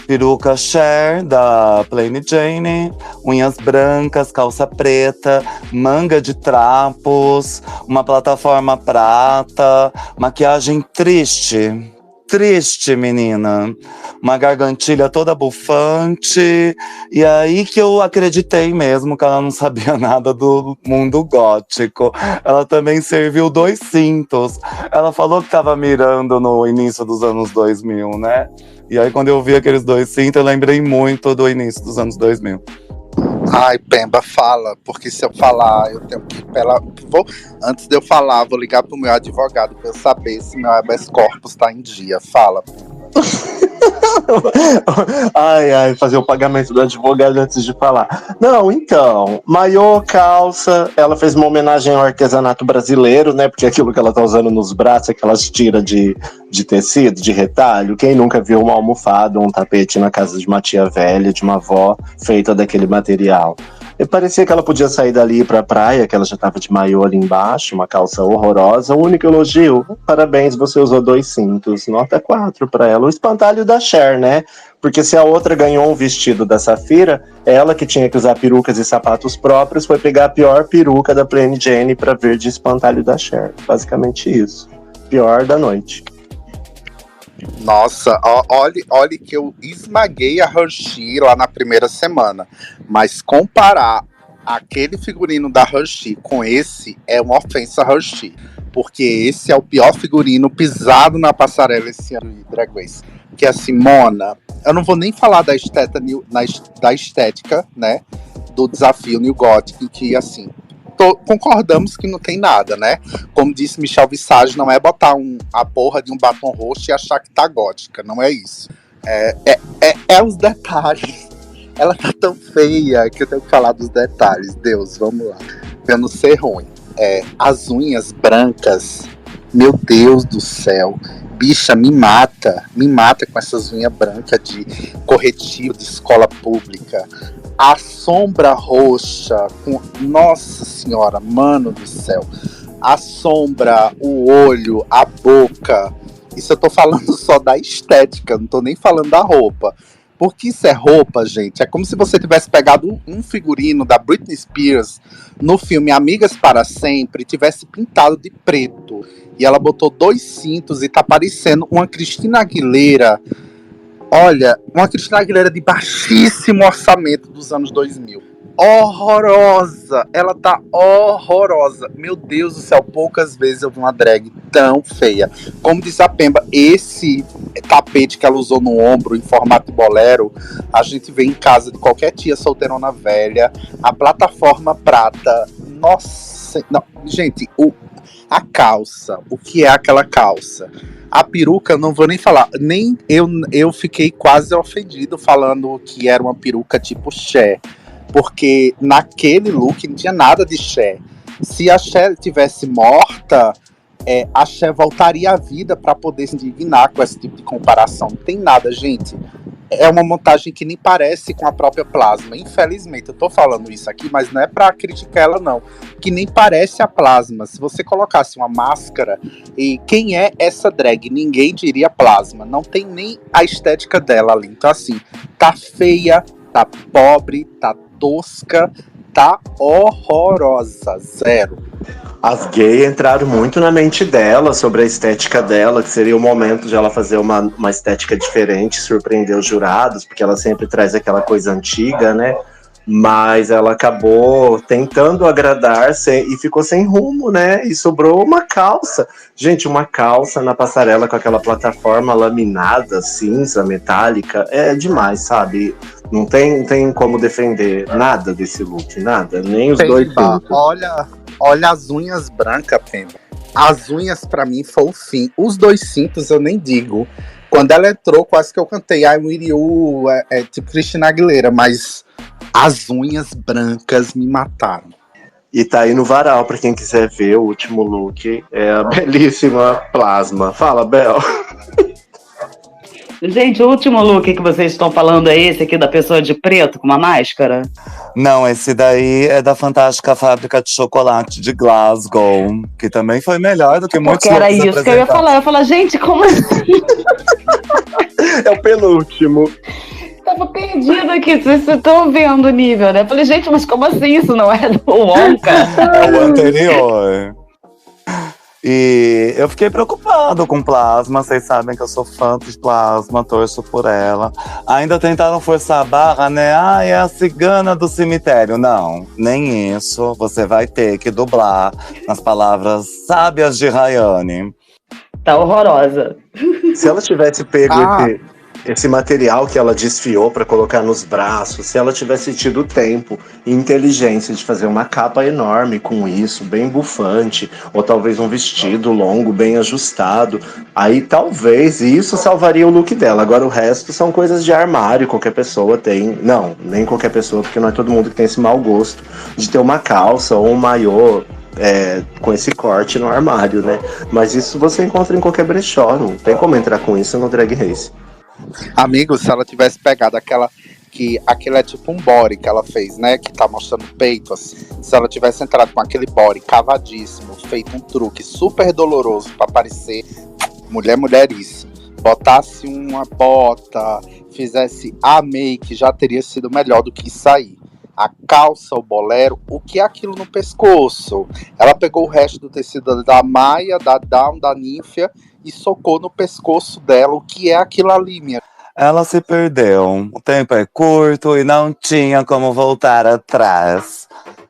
peruca Cher, da Plain Jane, unhas brancas, calça preta, manga de trapos, uma plataforma prata, maquiagem triste. Triste, menina. Uma gargantilha toda bufante. E aí que eu acreditei mesmo que ela não sabia nada do mundo gótico. Ela também serviu 2 cintos. Ela falou que tava mirando no início dos anos 2000, né? E aí quando eu vi aqueles 2 cintos, eu lembrei muito do início dos anos 2000. Ai, Pemba, fala, porque se eu falar, eu tenho que. Antes de eu falar, vou ligar pro meu advogado pra eu saber se meu habeas corpus tá em dia. Fala. Ai, fazer o pagamento do advogado antes de falar. Não, então, maiô, calça, ela fez uma homenagem ao artesanato brasileiro, né? Porque aquilo que ela tá usando nos braços, aquelas tiras de tecido, de retalho. Quem nunca viu uma almofada, um tapete na casa de uma tia velha, de uma avó, feita daquele material? E parecia que ela podia sair dali pra praia, que ela já tava de maiô ali embaixo, uma calça horrorosa. O único elogio, parabéns, você usou 2 cintos, nota 4 pra ela. O espantalho da Cher, né? Porque se a outra ganhou um vestido da Safira, ela que tinha que usar perucas e sapatos próprios, foi pegar a pior peruca da Plain Jane pra ver de espantalho da Cher. Basicamente isso. Pior da noite. Nossa, olhe que eu esmaguei a Hershey lá na primeira semana. Mas comparar aquele figurino da Hershey com esse é uma ofensa a Hershey. Porque esse é o pior figurino pisado na passarela esse ano de Drag Race. Que é assim, Mona, eu não vou nem falar da estética, né? Do desafio New Gothic, que assim, concordamos que não tem nada, né? Como disse Michel Visage, não é botar a porra de um batom roxo e achar que tá gótica, não é isso. É os detalhes. Ela tá tão feia que eu tenho que falar dos detalhes. Deus, vamos lá. Pra não ser ruim. As unhas brancas, meu Deus do céu. Bicha, me mata com essas unhas brancas de corretivo de escola pública. A sombra roxa, nossa senhora, mano do céu. A sombra, o olho, a boca. Isso eu tô falando só da estética, não tô nem falando da roupa. Porque isso é roupa, gente. É como se você tivesse pegado um figurino da Britney Spears no filme Amigas para Sempre e tivesse pintado de preto. E ela botou 2 cintos e tá parecendo uma Cristina Aguilera. Olha, uma Cristina Aguilera de baixíssimo orçamento dos anos 2000. Horrorosa! Ela tá horrorosa. Meu Deus do céu, poucas vezes eu vi uma drag tão feia. Como disse a Pemba, esse tapete que ela usou no ombro em formato de bolero, a gente vê em casa de qualquer tia solteirona velha. A plataforma prata. Nossa! Não, gente, a calça. O que é aquela calça? A peruca, não vou nem falar. Nem eu fiquei quase ofendido falando que era uma peruca tipo Cher. Porque naquele look não tinha nada de Cher. Se a Cher tivesse morta, a Cher voltaria à vida para poder se indignar com esse tipo de comparação. Não tem nada, gente. É uma montagem que nem parece com a própria Plasma. Infelizmente, eu tô falando isso aqui, mas não é pra criticar ela, não. Que nem parece a Plasma. Se você colocasse uma máscara, e quem é essa drag? Ninguém diria Plasma. Não tem nem a estética dela ali. Então, assim, tá feia, tá pobre, tá tosca, tá horrorosa. Zero. As gays entraram muito na mente dela sobre a estética dela, que seria o momento de ela fazer uma estética diferente, surpreender os jurados, porque ela sempre traz aquela coisa antiga, né? Mas ela acabou tentando agradar e ficou sem rumo, né? E sobrou uma calça. Gente, uma calça na passarela com aquela plataforma laminada, cinza, metálica, é demais, sabe? Não tem como defender nada desse look, nada. Nem os dois Pemba, juntos. olha as unhas brancas, Pemba. As unhas pra mim foi o fim. Os 2 cintos eu nem digo. Quando ela entrou, quase que eu cantei I'm with you, tipo Cristina Aguilera, mas as unhas brancas me mataram. E tá aí no varal, pra quem quiser ver, o último look é a belíssima Plasma. Fala, Bel. Gente, o último look que vocês estão falando é esse aqui da pessoa de preto com uma máscara? Não, esse daí é da fantástica fábrica de chocolate de Glasgow, que também foi melhor do que muitos Porque era looks isso que eu ia apresentados. falar. Eu ia falar, gente, como assim? É o penúltimo. Tava perdido aqui, vocês estão vendo o nível, né? Eu falei, gente, mas como assim? Isso não é do Wonka? É o anterior. E eu fiquei preocupado com Plasma. Vocês sabem que eu sou fã de Plasma, torço por ela. Ainda tentaram forçar a barra, né? Ah, é a cigana do cemitério. Não, nem isso. Você vai ter que dublar nas palavras sábias de Rayane. Tá horrorosa. Se ela tivesse pego Ah. esse material que ela desfiou para colocar nos braços, se ela tivesse tido tempo e inteligência de fazer uma capa enorme com isso, bem bufante, ou talvez um vestido longo, bem ajustado, aí talvez isso salvaria o look dela. Agora o resto são coisas de armário, qualquer pessoa tem. Não, nem qualquer pessoa, porque não é todo mundo que tem esse mau gosto de ter uma calça ou um maiô com esse corte no armário, né? Mas isso você encontra em qualquer brechó, não tem como entrar com isso no Drag Race. Amigo, se ela tivesse pegado aquele é tipo um body que ela fez, né? Que tá mostrando o peito, assim. Se ela tivesse entrado com aquele body cavadíssimo, feito um truque super doloroso pra parecer mulheríssima, botasse uma bota, fizesse a make, já teria sido melhor do que isso aí. A calça, o bolero, o que é aquilo no pescoço? Ela pegou o resto do tecido da Maia, da Dawn, da Ninfia e socou no pescoço dela. O que é aquilo ali, minha? Ela se perdeu. O tempo é curto e não tinha como voltar atrás.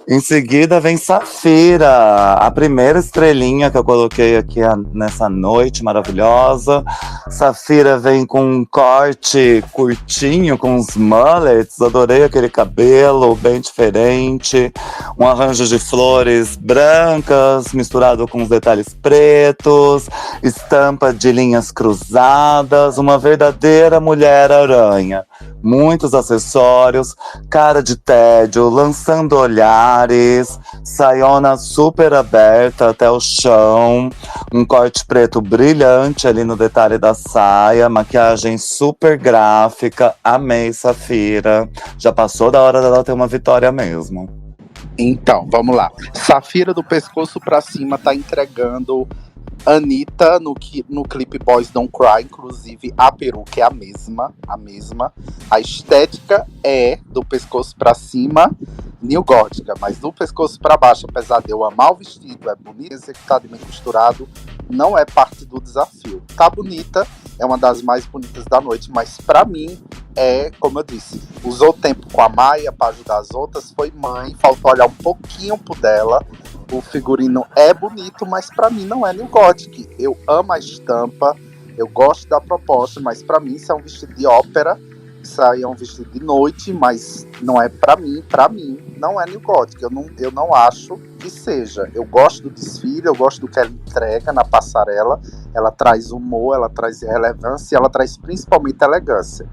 Em seguida vem Safira, a primeira estrelinha que eu coloquei aqui nessa noite maravilhosa. Safira vem com um corte curtinho, com uns mullets. Adorei aquele cabelo, bem diferente. Um arranjo de flores brancas, misturado com os detalhes pretos. Estampa de linhas cruzadas. Uma verdadeira Mulher-Aranha. Muitos acessórios, cara de tédio, lançando olhares, saiona super aberta até o chão, um corte preto brilhante ali no detalhe da saia, maquiagem super gráfica, amei Safira. Já passou da hora dela ter uma vitória mesmo. Então, vamos lá. Safira do pescoço pra cima tá entregando Anitta no clipe Boys Don't Cry, inclusive a peruca é a mesma. A estética é do pescoço pra cima, New Gótica, mas do pescoço pra baixo, apesar de eu amar o vestido, é bonito, executado e bem costurado, não é parte do desafio. Tá bonita, é uma das mais bonitas da noite, mas pra mim como eu disse, usou tempo com a Maia pra ajudar as outras, foi mãe, faltou olhar um pouquinho pro dela. O figurino é bonito, mas pra mim não é New Gothic. Eu amo a estampa, eu gosto da proposta, mas pra mim isso é um vestido de ópera, isso aí é um vestido de noite, mas não é pra mim não é New Gothic. Eu não acho que seja. Eu gosto do desfile, eu gosto do que ela entrega na passarela, ela traz humor, ela traz relevância e ela traz principalmente elegância.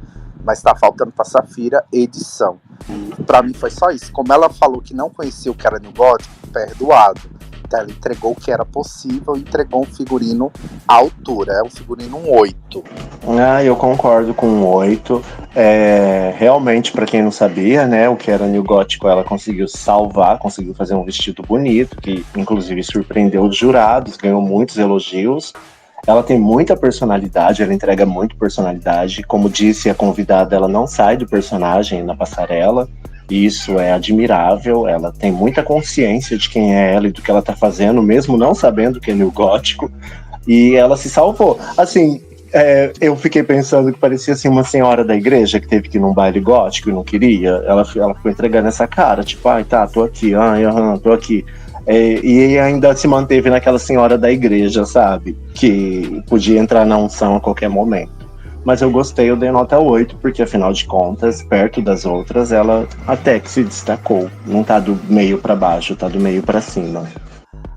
Mas tá faltando pra Safira edição. E pra mim foi só isso. Como ela falou que não conhecia o que era New Gothic, perdoado. Então ela entregou o que era possível, entregou um figurino à altura. É um figurino 8. Eu concordo com um 8. Realmente, pra quem não sabia, né, o que era New Gótico, ela conseguiu salvar, conseguiu fazer um vestido bonito, que inclusive surpreendeu os jurados, ganhou muitos elogios. Ela tem muita personalidade, ela entrega muito personalidade. Como disse a convidada, ela não sai do personagem na passarela. E isso é admirável. Ela tem muita consciência de quem é ela e do que ela tá fazendo, mesmo não sabendo que é New Gótico. E ela se salvou. Assim, Eu fiquei pensando que parecia assim uma senhora da igreja que teve que ir num baile gótico e não queria. Ela ficou entregando essa cara, tipo, ai tá, tô aqui, ai, aham, tô aqui. E ainda se manteve naquela senhora da igreja, sabe? Que podia entrar na unção a qualquer momento. Mas eu gostei, eu dei nota 8, porque afinal de contas, perto das outras, ela até que se destacou. Não tá do meio pra baixo, tá do meio pra cima.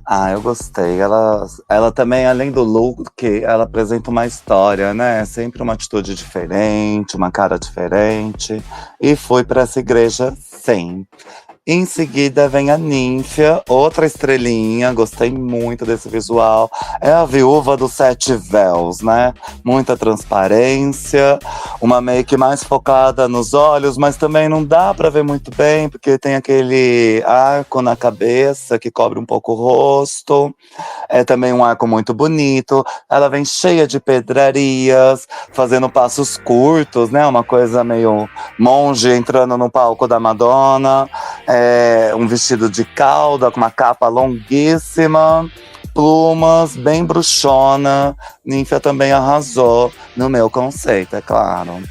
Ah, eu gostei. Ela também, além do look, ela apresenta uma história, né? Sempre uma atitude diferente, uma cara diferente. E foi pra essa igreja, sim. Em seguida vem a Nymphia, outra estrelinha, gostei muito desse visual. É a viúva dos 7 véus, né? Muita transparência, uma make mais focada nos olhos, mas também não dá pra ver muito bem, porque tem aquele arco na cabeça que cobre um pouco o rosto. É também um arco muito bonito. Ela vem cheia de pedrarias, fazendo passos curtos, né? Uma coisa meio monge entrando no palco da Madonna. Um vestido de cauda com uma capa longuíssima, plumas, bem bruxona. Nymphia também arrasou no meu conceito, é claro.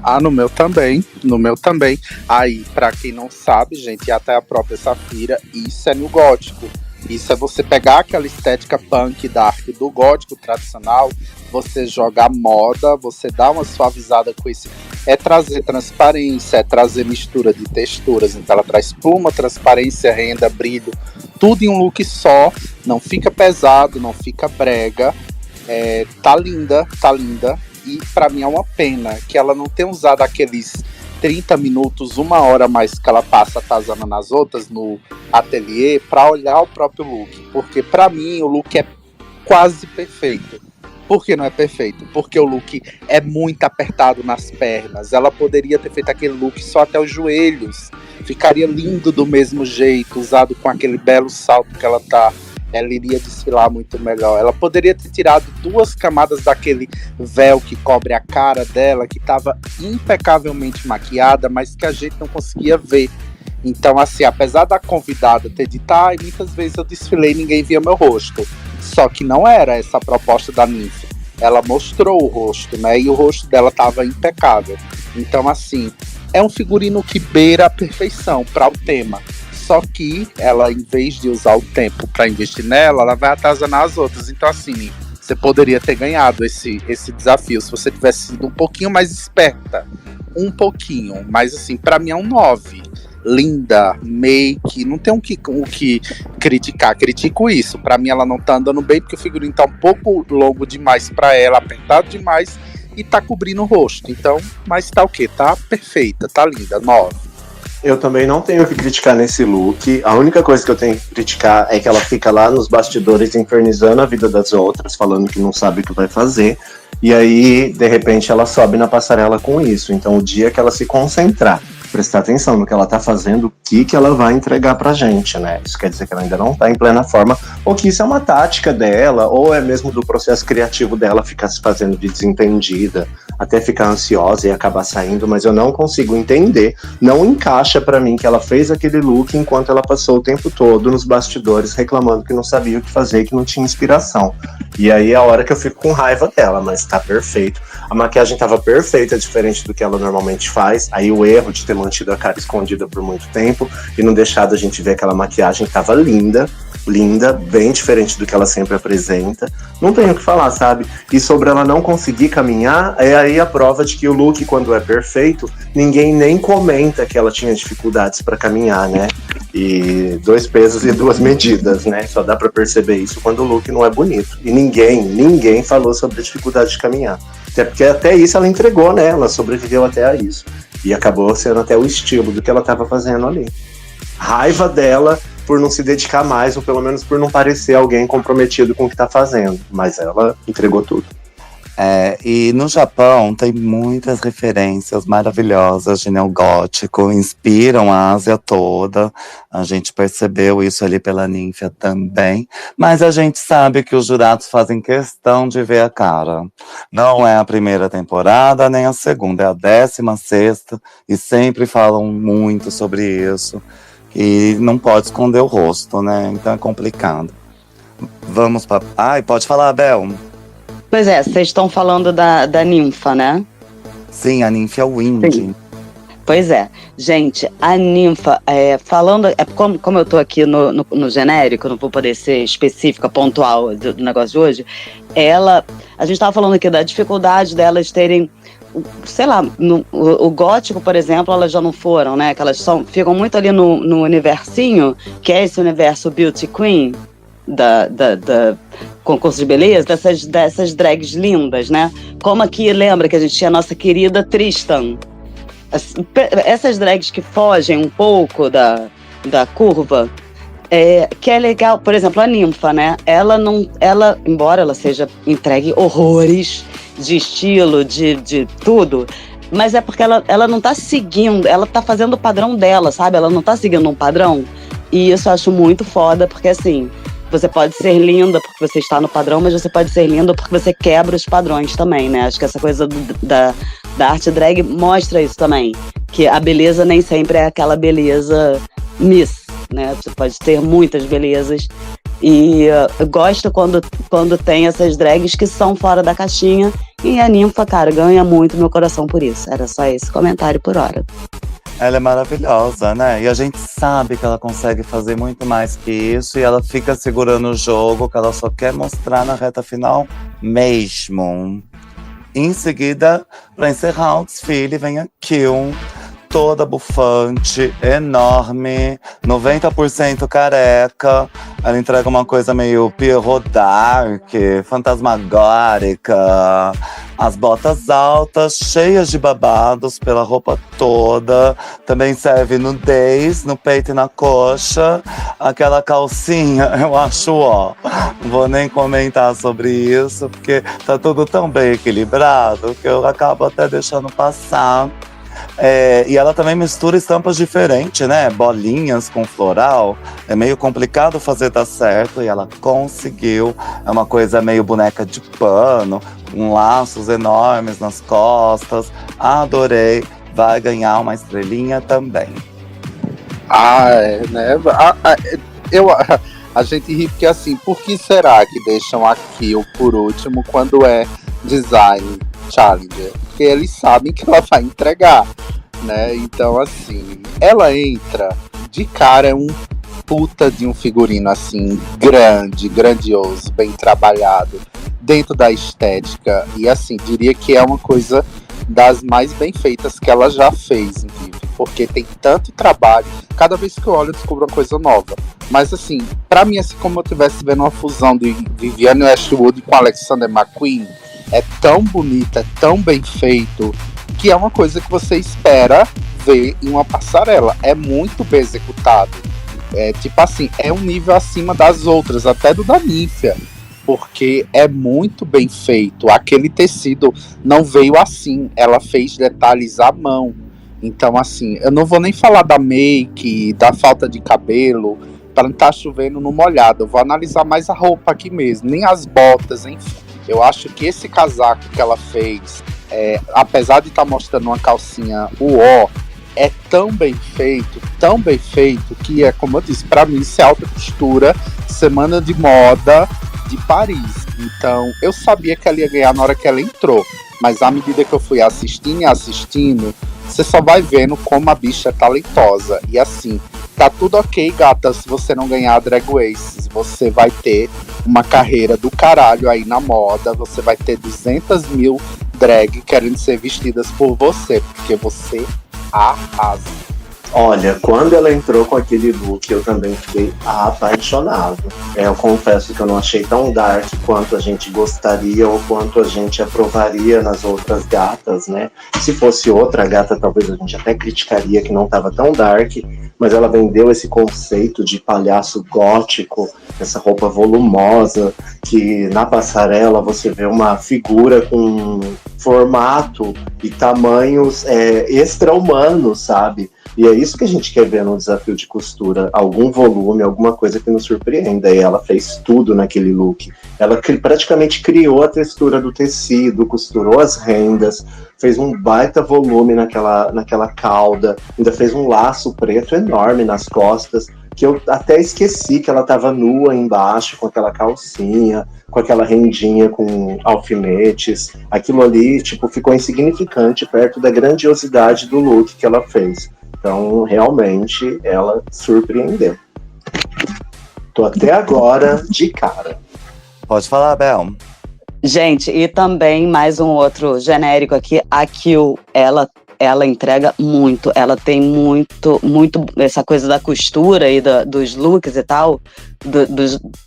Ah, no meu também, no meu também. Aí, pra quem não sabe, gente, e até a própria Safira, isso é no gótico. Isso é você pegar aquela estética punk dark do gótico tradicional, você jogar moda, você dá uma suavizada com esse. É trazer transparência, é trazer mistura de texturas. Então ela traz pluma, transparência, renda, brilho, tudo em um look só. Não fica pesado, não fica brega. Tá linda, tá linda. E pra mim é uma pena que ela não tenha usado aqueles 30 minutos, 1 hora a mais que ela passa atazana nas outras no ateliê para olhar o próprio look. Porque pra mim o look é quase perfeito. Por que não é perfeito? Porque o look é muito apertado nas pernas. Ela poderia ter feito aquele look só até os joelhos. Ficaria lindo do mesmo jeito, usado com aquele belo salto que ela tá. Ela iria desfilar muito melhor. Ela poderia ter tirado 2 camadas daquele véu que cobre a cara dela, que estava impecavelmente maquiada, mas que a gente não conseguia ver. Então, assim, apesar da convidada ter dito, muitas vezes eu desfilei e ninguém via meu rosto. Só que não era essa a proposta da Nymphia. Ela mostrou o rosto, né? E o rosto dela estava impecável. Então, assim, é um figurino que beira a perfeição para o tema. Só que ela, em vez de usar o tempo para investir nela, ela vai atazanar as outras. Então, assim, você poderia ter ganhado esse desafio se você tivesse sido um pouquinho mais esperta. Um pouquinho. Mas, assim, para mim é um 9. Linda, make, não tem o que criticar. Critico isso. Para mim ela não tá andando bem porque o figurino tá um pouco longo demais para ela, apertado demais e tá cobrindo o rosto. Então, mas tá o quê? Tá perfeita, tá linda, 9. Eu também não tenho o que criticar nesse look. A única coisa que eu tenho que criticar é que ela fica lá nos bastidores infernizando a vida das outras, falando que não sabe o que vai fazer. E aí, de repente, ela sobe na passarela com isso. Então, o dia que ela se concentrar, prestar atenção no que ela tá fazendo, o que ela vai entregar pra gente, né? Isso quer dizer que ela ainda não tá em plena forma, ou que isso é uma tática dela, ou é mesmo do processo criativo dela ficar se fazendo de desentendida, até ficar ansiosa e acabar saindo, mas eu não consigo entender, não encaixa pra mim que ela fez aquele look enquanto ela passou o tempo todo nos bastidores reclamando que não sabia o que fazer, que não tinha inspiração. E aí é a hora que eu fico com raiva dela, mas tá perfeito. A maquiagem tava perfeita, diferente do que ela normalmente faz. Aí o erro de ter mantido a cara escondida por muito tempo e não deixado a gente ver aquela maquiagem tava linda, bem diferente do que ela sempre apresenta. Não tenho o que falar, sabe? E sobre ela não conseguir caminhar, é aí a prova de que o look, quando é perfeito, ninguém nem comenta que ela tinha dificuldades para caminhar, né? E 2 pesos e 2 medidas, né? Só dá para perceber isso quando o look não é bonito. E ninguém falou sobre a dificuldade de caminhar. Até porque até isso ela entregou, né? Ela sobreviveu até a isso. E acabou sendo até o estilo do que ela estava fazendo ali. Raiva dela por não se dedicar mais, ou pelo menos por não parecer alguém comprometido com o que tá fazendo. Mas ela entregou tudo. E no Japão tem muitas referências maravilhosas de neogótico, inspiram a Ásia toda. A gente percebeu isso ali pela Nymphia também. Mas a gente sabe que os jurados fazem questão de ver a cara. Não é a primeira temporada, nem a segunda, é a 16ª, e sempre falam muito sobre isso. E não pode esconder o rosto, né? Então é complicado. Vamos para... pode falar, Bel. Pois é, vocês estão falando da ninfa, né? Sim, a Ninfa Wind. Sim. Pois é. Gente, a ninfa, falando... como eu tô aqui no genérico, não vou poder ser específica, pontual do negócio de hoje, a gente tava falando aqui da dificuldade delas terem, sei lá, o gótico, por exemplo, elas já não foram, né? Que elas ficam muito ali no universinho, que é esse universo Beauty Queen, da concurso de beleza, dessas drags lindas, né? Como aqui, lembra que a gente tinha a nossa querida Tristan. Essas drags que fogem um pouco da curva, que é legal, por exemplo, a ninfa, né? Ela, embora ela seja entregue horrores de estilo, de tudo, mas é porque ela não tá seguindo, ela tá fazendo o padrão dela, sabe? Ela não tá seguindo um padrão. E isso eu acho muito foda, porque assim, você pode ser linda porque você está no padrão, mas você pode ser linda porque você quebra os padrões também, né? Acho que essa coisa da arte drag mostra isso também. Que a beleza nem sempre é aquela beleza miss, né? Você pode ter muitas belezas. E eu gosto quando tem essas drags que são fora da caixinha. E a ninfa, cara, ganha muito meu coração por isso. Era só esse comentário por hora. Ela é maravilhosa, né? E a gente sabe que ela consegue fazer muito mais que isso. E ela fica segurando o jogo, que ela só quer mostrar na reta final mesmo. Em seguida, para encerrar o desfile, vem a Kill, toda bufante, enorme, 90% careca. Ela entrega uma coisa meio Pierrot Dark, fantasmagórica. As botas altas, cheias de babados pela roupa toda. Também serve nudez, no peito e na coxa. Aquela calcinha, eu acho, não vou nem comentar sobre isso, porque tá tudo tão bem equilibrado que eu acabo até deixando passar. E ela também mistura estampas diferentes, né? Bolinhas com floral. É meio complicado fazer dar certo e ela conseguiu. É uma coisa meio boneca de pano, com laços enormes nas costas. Adorei. Vai ganhar uma estrelinha também. Né? A gente ri porque assim, por que será que deixam a Kill por último quando é design challenger? Porque eles sabem que ela vai entregar, né? Então, assim, ela entra de cara, é um puta de um figurino, assim, grandioso, bem trabalhado, dentro da estética. E, assim, diria que é uma coisa das mais bem feitas que ela já fez, inclusive, porque tem tanto trabalho. Cada vez que eu olho, eu descubro uma coisa nova. Mas, assim, pra mim, assim, como eu estivesse vendo uma fusão de Vivienne Westwood com Alexander McQueen, é tão bonita, é tão bem feito, que é uma coisa que você espera ver em uma passarela. É muito bem executado. Tipo assim, é um nível acima das outras, até do da Ninfa, porque é muito bem feito. Aquele tecido não veio assim, ela fez detalhes à mão. Então, assim, eu não vou nem falar da make, da falta de cabelo, para não estar chovendo no molhado. Eu vou analisar mais a roupa aqui mesmo, nem as botas, enfim. Eu acho que esse casaco que ela fez, apesar de estar mostrando uma calcinha é tão bem feito, que é, como eu disse, pra mim isso é alta costura, semana de moda de Paris. Então, eu sabia que ela ia ganhar na hora que ela entrou, mas à medida que eu fui assistindo, você só vai vendo como a bicha é talentosa. E assim, tá tudo ok, gata, se você não ganhar a Drag Race, você vai ter uma carreira do caralho aí na moda, você vai ter 200 mil drag querendo ser vestidas por você, porque você arrasa. Olha, quando ela entrou com aquele look, eu também fiquei apaixonado. Eu confesso que eu não achei tão dark quanto a gente gostaria ou quanto a gente aprovaria nas outras gatas, né? Se fosse outra gata, talvez a gente até criticaria que não estava tão dark, mas ela vendeu esse conceito de palhaço gótico, essa roupa volumosa, que na passarela você vê uma figura com formato e tamanhos extra-humanos, sabe? E é isso que a gente quer ver no desafio de costura, algum volume, alguma coisa que nos surpreenda. E ela fez tudo naquele look. Ela praticamente criou a textura do tecido, costurou as rendas, fez um baita volume naquela cauda, ainda fez um laço preto enorme nas costas, que eu até esqueci que ela estava nua embaixo, com aquela calcinha, com aquela rendinha com alfinetes. Aquilo ali, tipo, ficou insignificante perto da grandiosidade do look que ela fez. Então, realmente, ela surpreendeu. Tô até agora de cara. Pode falar, Bel. Gente, e também mais um outro genérico aqui, a Kill, ela entrega muito, ela tem muito essa coisa da costura e dos looks e tal,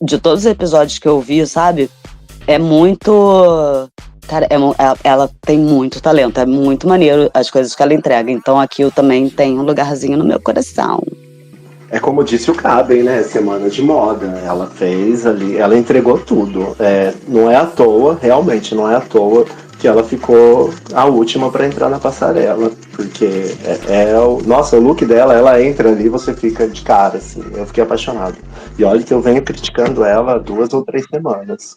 de todos os episódios que eu vi, sabe? É muito... Cara, ela tem muito talento, é muito maneiro as coisas que ela entrega. Então a Kill também tem um lugarzinho no meu coração. É como disse o Caben, né? Semana de moda. Ela fez ali, ela entregou tudo. Não é à toa, realmente não é à toa que ela ficou a última para entrar na passarela. Porque nossa, o look dela, ela entra ali, você fica de cara, assim. Eu fiquei apaixonado. E olha que eu venho criticando ela há 2 ou 3 semanas.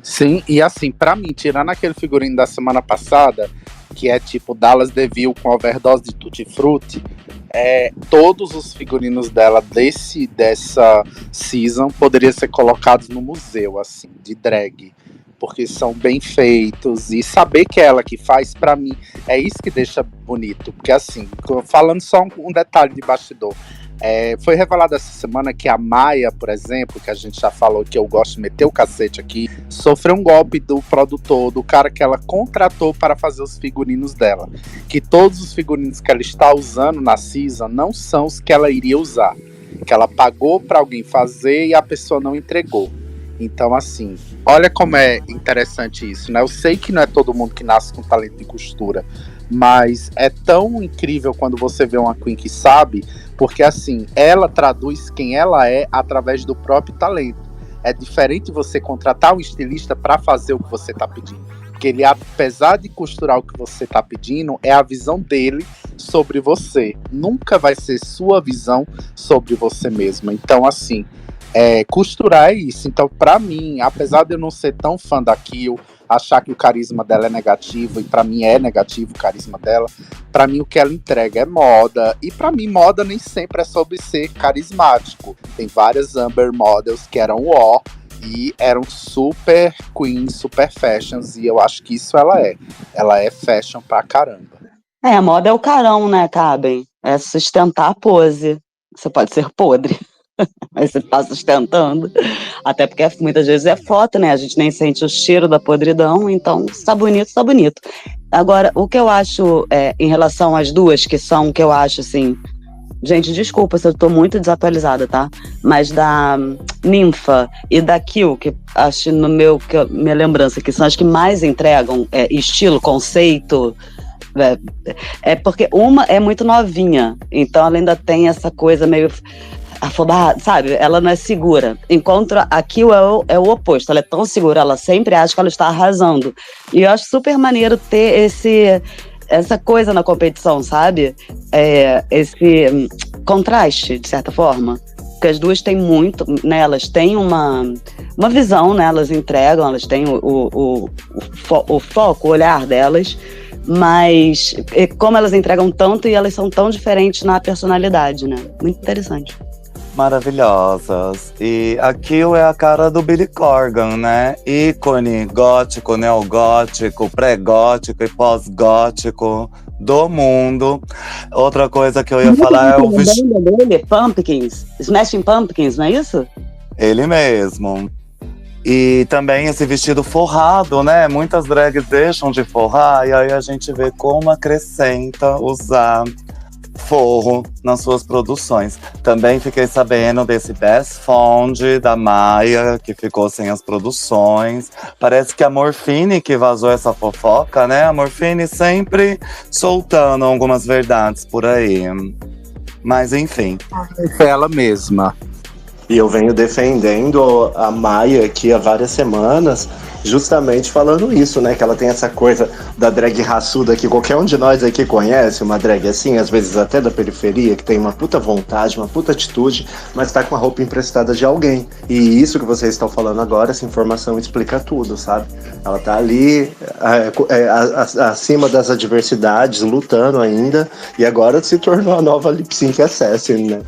Sim, e assim, pra mim, tirando aquele figurino da semana passada, que é tipo Dallas DeVille com overdose de Tutti Frutti, todos os figurinos dela dessa season poderiam ser colocados no museu, assim, de drag, porque são bem feitos, e saber que é ela que faz, pra mim, é isso que deixa bonito, porque assim, falando só um detalhe de bastidor, foi revelado essa semana que a Maia, por exemplo, que a gente já falou que eu gosto de meter o cacete aqui, sofreu um golpe do produtor, do cara que ela contratou para fazer os figurinos dela. Que todos os figurinos que ela está usando na season não são os que ela iria usar. Que ela pagou para alguém fazer e a pessoa não entregou. Então, assim, olha como é interessante isso, né? Eu sei que não é todo mundo que nasce com talento de costura, mas é tão incrível quando você vê uma Queen que sabe, porque assim, ela traduz quem ela é através do próprio talento. É diferente você contratar um estilista para fazer o que você está pedindo, porque ele, apesar de costurar o que você está pedindo, é a visão dele sobre você, nunca vai ser sua visão sobre você mesma. Então, assim, costurar é isso. Então, pra mim, apesar de eu não ser tão fã da Kill, achar que o carisma dela é negativo, e pra mim é negativo o carisma dela, pra mim o que ela entrega é moda, e pra mim moda nem sempre é sobre ser carismático. Tem várias Amber Models que eram e eram super queens, super fashions, e eu acho que isso ela é fashion pra caramba. A moda é o carão, né, Caben? É sustentar a pose. Você pode ser podre, mas você tá sustentando. Até porque muitas vezes é foto, né? A gente nem sente o cheiro da podridão, então se tá bonito, tá bonito. Agora, o que eu acho em relação às duas, que são, que eu acho assim... Gente, desculpa se eu tô muito desatualizada, tá? Mas da Ninfa e da Kill, que acho minha lembrança, que são as que mais entregam estilo, conceito... porque uma é muito novinha, então ela ainda tem essa coisa meio afobada, sabe? Ela não é segura. Enquanto a Kill é o oposto, ela é tão segura, ela sempre acha que ela está arrasando. E eu acho super maneiro ter essa coisa na competição, sabe? Esse contraste, de certa forma. Porque as duas têm muito, né? Elas têm uma visão, né? Elas entregam, elas têm o foco, o olhar delas. Mas como elas entregam tanto e elas são tão diferentes na personalidade, né? Muito interessante. Maravilhosas. E a Kill é a cara do Billy Corgan, né? Ícone gótico, neogótico, pré-gótico e pós-gótico do mundo. Outra coisa que eu ia falar é o vestido dele, Pumpkins, Smashing Pumpkins, não é isso? Ele mesmo. E também esse vestido forrado, né? Muitas drags deixam de forrar e aí a gente vê como acrescenta usar forro nas suas produções. Também fiquei sabendo desse Best Fond da Maia, que ficou sem as produções. Parece que a Morfine que vazou essa fofoca, né? A Morfine sempre soltando algumas verdades por aí. Mas enfim. Foi ela mesma. E eu venho defendendo a Maia aqui há várias semanas, justamente falando isso, né? Que ela tem essa coisa da drag raçuda que qualquer um de nós aqui conhece, uma drag assim, às vezes até da periferia, que tem uma puta vontade, uma puta atitude, mas tá com a roupa emprestada de alguém. E isso que vocês estão falando agora, essa informação explica tudo, sabe? Ela tá ali acima das adversidades, lutando ainda, e agora se tornou a nova Lip Sync Assassin, né?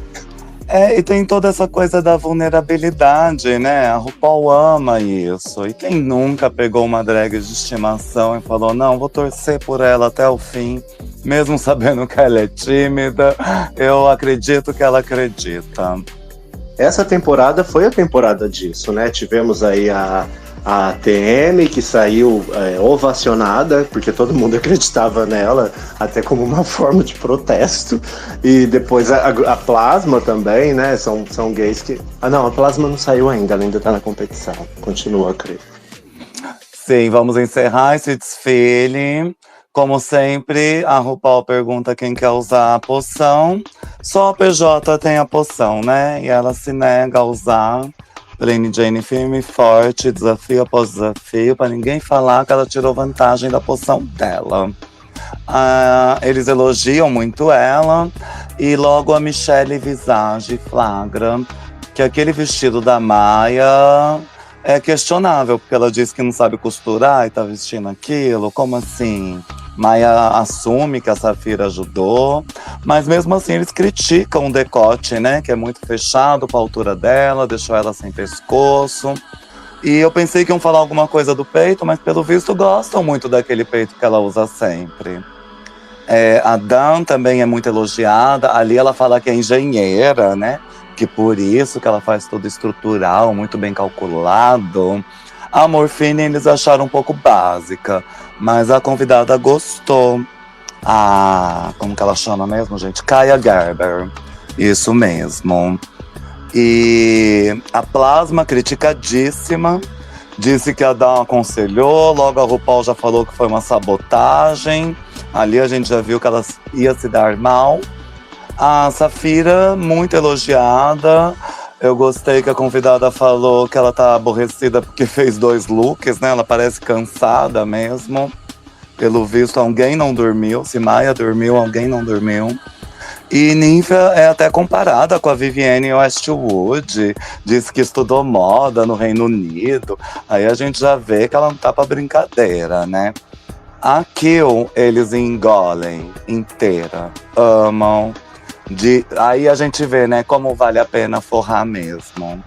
E tem toda essa coisa da vulnerabilidade, né? A RuPaul ama isso. E quem nunca pegou uma drag de estimação e falou, não, vou torcer por ela até o fim, mesmo sabendo que ela é tímida, eu acredito que ela acredita. Essa temporada foi a temporada disso, né? Tivemos aí a TM, que saiu ovacionada, porque todo mundo acreditava nela, até como uma forma de protesto. E depois a Plasma também, né? São gays que... Ah, não, a Plasma não saiu ainda, ela ainda tá na competição. Continua a crer. Sim, vamos encerrar esse desfile. Como sempre, a RuPaul pergunta quem quer usar a poção. Só a PJ tem a poção, né? E ela se nega a usar. Lane Jane firme e forte, desafio após desafio, para ninguém falar que ela tirou vantagem da poção dela. Eles elogiam muito ela, e logo a Michelle Visage flagra que aquele vestido da Maia é questionável, porque ela disse que não sabe costurar e tá vestindo aquilo. Como assim? Maia assume que a Safira ajudou, mas mesmo assim eles criticam o decote, né? Que é muito fechado pra altura dela, deixou ela sem pescoço. E eu pensei que iam falar alguma coisa do peito, mas pelo visto gostam muito daquele peito que ela usa sempre. A Dan também é muito elogiada. Ali ela fala que é engenheira, né? Que por isso que ela faz tudo estrutural, muito bem calculado. A Morphine eles acharam um pouco básica, mas a convidada gostou. Como que ela chama mesmo, gente? Kaia Gerber. Isso mesmo. E a Plasma, criticadíssima, disse que a Dan aconselhou, logo a RuPaul já falou que foi uma sabotagem. Ali a gente já viu que ela ia se dar mal. A Safira, muito elogiada. Eu gostei que a convidada falou que ela tá aborrecida porque fez 2 looks, né? Ela parece cansada mesmo. Pelo visto, alguém não dormiu. Se Maia dormiu, alguém não dormiu. E Ninfa é até comparada com a Vivienne Westwood. Diz que estudou moda no Reino Unido. Aí a gente já vê que ela não tá pra brincadeira, né? A Kill, eles engolem inteira. Amam. Aí a gente vê, né, como vale a pena forrar mesmo.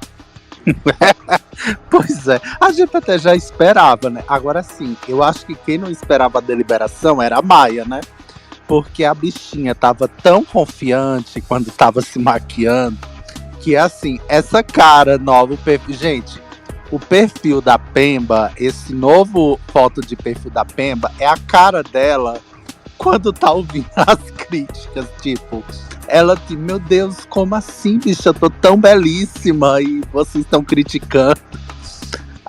Pois é, a gente até já esperava, né? Agora sim, eu acho que quem não esperava a deliberação era a Maia, né? Porque a bichinha tava tão confiante quando tava se maquiando, que assim, essa cara nova, o perfil, gente, o perfil da Pemba, esse novo foto de perfil da Pemba, é a cara dela quando tá ouvindo as críticas, tipo, ela diz, meu Deus, como assim, bicha, eu tô tão belíssima e vocês estão criticando.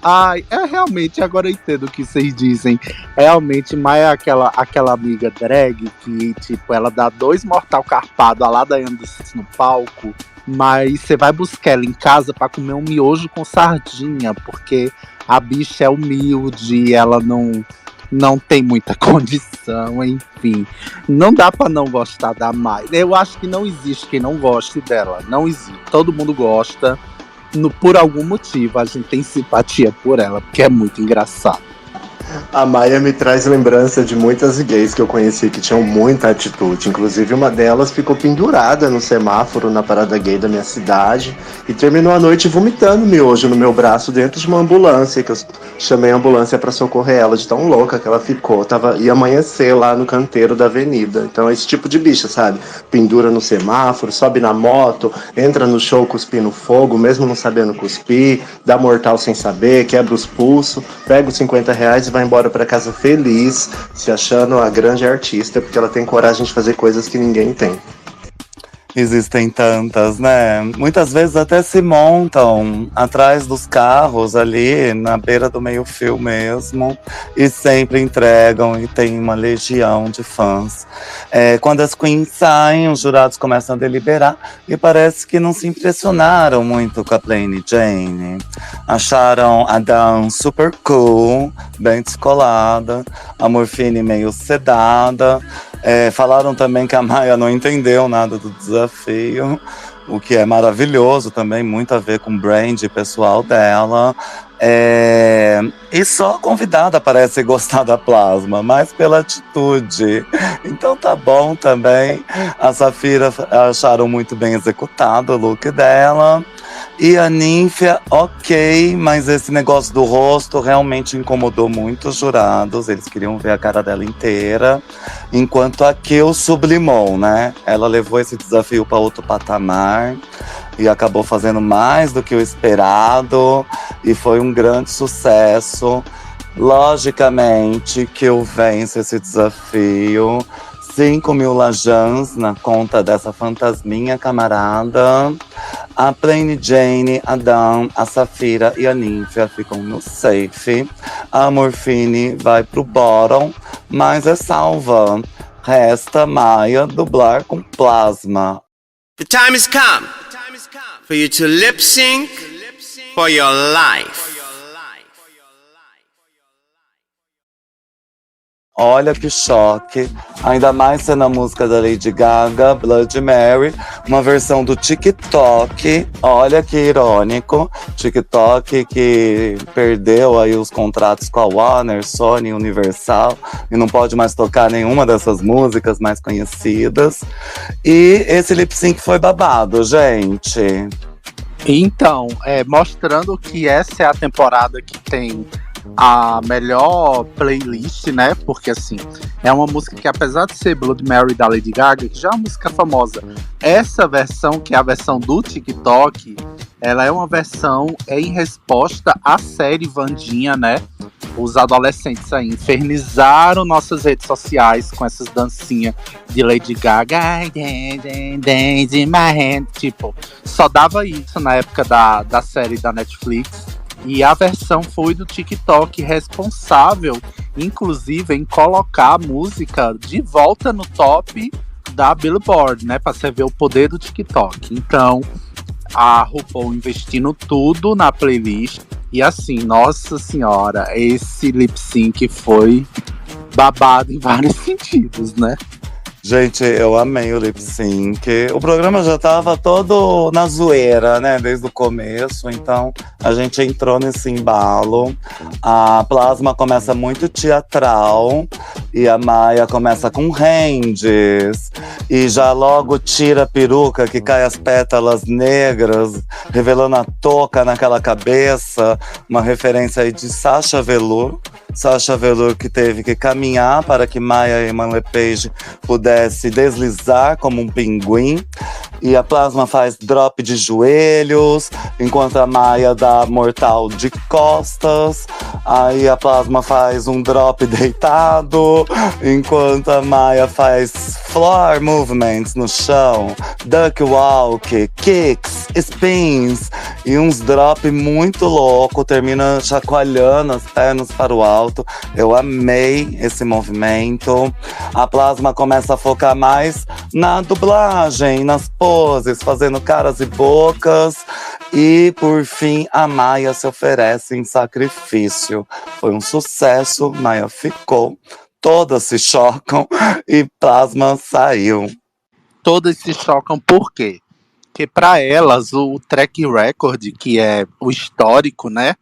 Ai, realmente, agora eu entendo o que vocês dizem. Realmente, Maia é aquela amiga drag que, tipo, ela dá 2 mortal carpado a lá da Anderson no palco, mas você vai buscar ela em casa pra comer um miojo com sardinha, porque a bicha é humilde, ela não tem muita condição, enfim. Não dá pra não gostar da Maia. Eu acho que não existe quem não goste dela. Não existe. Todo mundo gosta. Por algum motivo, a gente tem simpatia por ela, porque é muito engraçado. A Maia me traz lembrança de muitas gays que eu conheci que tinham muita atitude. Inclusive, uma delas ficou pendurada no semáforo na parada gay da minha cidade e terminou a noite vomitando miojo no meu braço dentro de uma ambulância, que eu chamei a ambulância para socorrer ela, de tão louca que ela ficou. Ia amanhecer lá no canteiro da avenida. Então, é esse tipo de bicha, sabe? Pendura no semáforo, sobe na moto, entra no show cuspindo fogo, mesmo não sabendo cuspir, dá mortal sem saber, quebra os pulsos, pega os R$50 e vai embora pra casa feliz, se achando a grande artista, porque ela tem coragem de fazer coisas que ninguém tem. Existem tantas, né? Muitas vezes até se montam atrás dos carros ali, na beira do meio-fio mesmo, e sempre entregam e tem uma legião de fãs. Quando as queens saem, os jurados começam a deliberar e parece que não se impressionaram muito com a Plane Jane. Acharam a Dan super cool, bem descolada, a Morphine meio sedada. Falaram também que a Maya não entendeu nada do desafio, o que é maravilhoso também, muito a ver com o brand pessoal dela. E só a convidada parece gostar da Plasma, mas pela atitude. Então tá bom também. A Safira acharam muito bem executado o look dela. E a Ninfia, ok, mas esse negócio do rosto realmente incomodou muito os jurados. Eles queriam ver a cara dela inteira. Enquanto a Kill sublimou, né? Ela levou esse desafio para outro patamar e acabou fazendo mais do que o esperado. E foi um grande sucesso. Logicamente que eu venço esse desafio. 5.000 lajans na conta dessa fantasminha camarada. A Plane Jane, a Dan, a Safira e a Ninfia ficam no safe. A Morphine vai pro bottom, mas é salva. Resta Maya dublar com Plasma. The time has come for you to lip sync for your life. Olha que choque, ainda mais sendo a música da Lady Gaga, Bloody Mary, uma versão do TikTok. Olha que irônico, TikTok que perdeu aí os contratos com a Warner, Sony, Universal e não pode mais tocar nenhuma dessas músicas mais conhecidas. E esse lip sync foi babado, gente. Então, mostrando que essa é a temporada que tem a melhor playlist, né? Porque assim, é uma música que, apesar de ser Bloody Mary da Lady Gaga, que já é uma música famosa, essa versão, que é a versão do TikTok, ela é uma versão em resposta à série Wandinha, né? Os adolescentes aí infernizaram nossas redes sociais com essas dancinhas de Lady Gaga. Dance in my hand. Tipo, só dava isso na época da série da Netflix. E a versão foi do TikTok, responsável, inclusive, em colocar a música de volta no top da Billboard, né? Pra você ver o poder do TikTok. Então, a RuPaul investindo tudo na playlist. E assim, nossa senhora, esse lip sync foi babado em vários sentidos, né? Gente, eu amei o lip sync. O programa já tava todo na zoeira, né? Desde o começo, então a gente entrou nesse embalo. A Plasma começa muito teatral e a Maya começa com ranges. E já logo tira a peruca que cai as pétalas negras, revelando a touca naquela cabeça. Uma referência aí de Sasha Velour. Sasha Velour que teve que caminhar para que Maya Iman Lepage pudesse deslizar como um pinguim. E a Plasma faz drop de joelhos, enquanto a Maya dá mortal de costas. Aí a Plasma faz um drop deitado, enquanto a Maya faz floor movements no chão, duck walk, kicks, spins e uns drop muito louco, termina chacoalhando as pernas para o alto. Eu amei esse movimento. A Plasma começa a focar mais na dublagem, nas poses, fazendo caras e bocas. E, por fim, a Maya se oferece em sacrifício. Foi um sucesso, Maya ficou. Todas se chocam e Plasma saiu. Todas se chocam por quê? Porque para elas o track record, que é o histórico, né,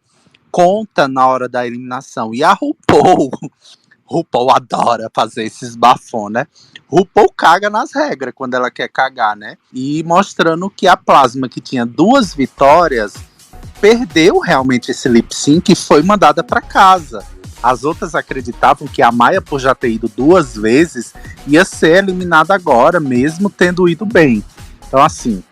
conta na hora da eliminação. E a RuPaul adora fazer esses bafões, né? RuPaul caga nas regras quando ela quer cagar, né? E mostrando que a Plasma, que tinha 2 vitórias, perdeu realmente esse lip sync e foi mandada para casa. As outras acreditavam que a Maya, por já ter ido 2 vezes, ia ser eliminada agora, mesmo tendo ido bem. Então, assim,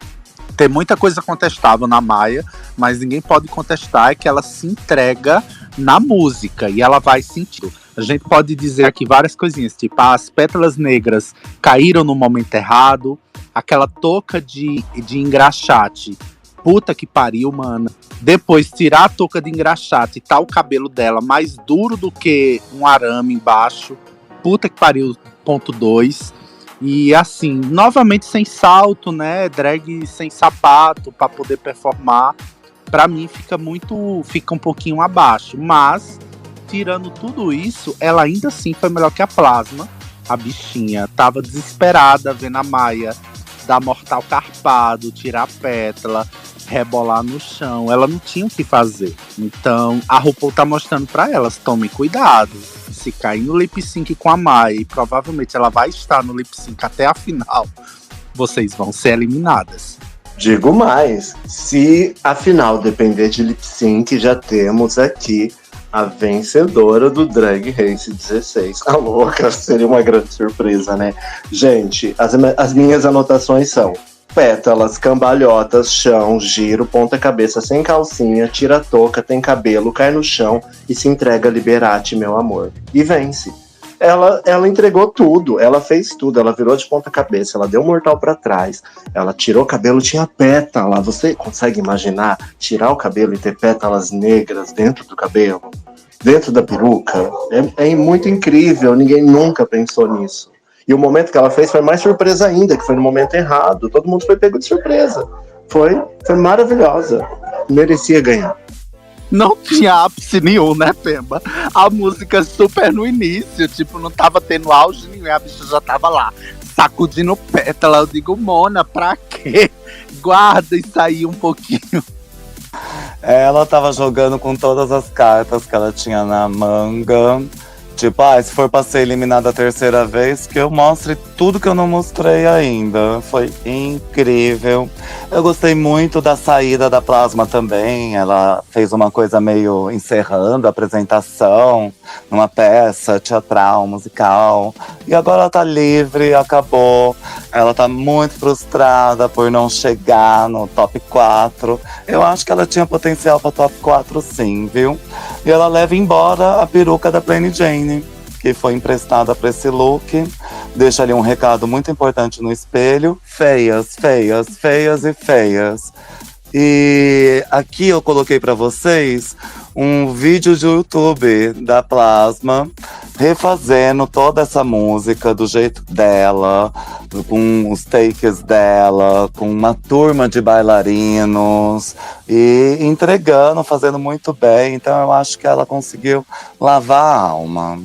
tem muita coisa contestável na Maya, mas ninguém pode contestar é que ela se entrega na música e ela vai sentir. A gente pode dizer aqui várias coisinhas, tipo, as pétalas negras caíram no momento errado, aquela touca de engraxate. Puta que pariu, mano. Depois tirar a touca de engraxate e tá o cabelo dela mais duro do que um arame embaixo. Puta que pariu, ponto 2. E assim, novamente sem salto, né? Drag sem sapato pra poder performar. Pra mim fica um pouquinho abaixo. Mas, tirando tudo isso, ela ainda assim foi melhor que a Plasma. A bichinha tava desesperada vendo a Maia dar mortal carpado, tirar a pétala, rebolar no chão. Ela não tinha o que fazer. Então, a RuPaul tá mostrando pra elas, tomem cuidado. Se cair no lip sync com a Maia, e provavelmente ela vai estar no lip sync até a final, vocês vão ser eliminadas. Digo mais, se a final depender de lip sync, já temos aqui a vencedora do Drag Race 16. A louca, seria uma grande surpresa, né? Gente, as minhas anotações são: pétalas, cambalhotas, chão, giro, ponta cabeça sem calcinha, tira a touca, tem cabelo, cai no chão e se entrega a Liberate, meu amor. E vence. Ela entregou tudo, ela fez tudo, ela virou de ponta cabeça, ela deu um mortal pra trás, ela tirou o cabelo, tinha pétala. Você consegue imaginar tirar o cabelo e ter pétalas negras dentro do cabelo? Dentro da peruca? É muito incrível, ninguém nunca pensou nisso. E o momento que ela fez foi mais surpresa ainda, que foi no momento errado. Todo mundo foi pego de surpresa. Foi maravilhosa. Merecia ganhar. Não tinha ápice nenhum, né, Pemba? A música super no início, tipo, não tava tendo auge nenhum, a bicha já tava lá, sacudindo pétala. Eu digo, Mona, pra quê? Guarda isso aí um pouquinho. Ela tava jogando com todas as cartas que ela tinha na manga. Tipo, se for pra ser eliminada a terceira vez, que eu mostre tudo que eu não mostrei ainda. Foi incrível. Eu gostei muito da saída da Plasma também. Ela fez uma coisa meio encerrando a apresentação, numa peça teatral, musical. E agora ela tá livre, acabou. Ela tá muito frustrada por não chegar no top 4. Eu acho que ela tinha potencial pra top 4 sim, viu? E ela leva embora a peruca da Plane Jane, que foi emprestada para esse look. Deixa ali um recado muito importante no espelho: feias, feias, feias e feias. E aqui eu coloquei para vocês um vídeo de YouTube da Plasma refazendo toda essa música do jeito dela, com os takes dela, com uma turma de bailarinos e entregando, fazendo muito bem. Então eu acho que ela conseguiu lavar a alma.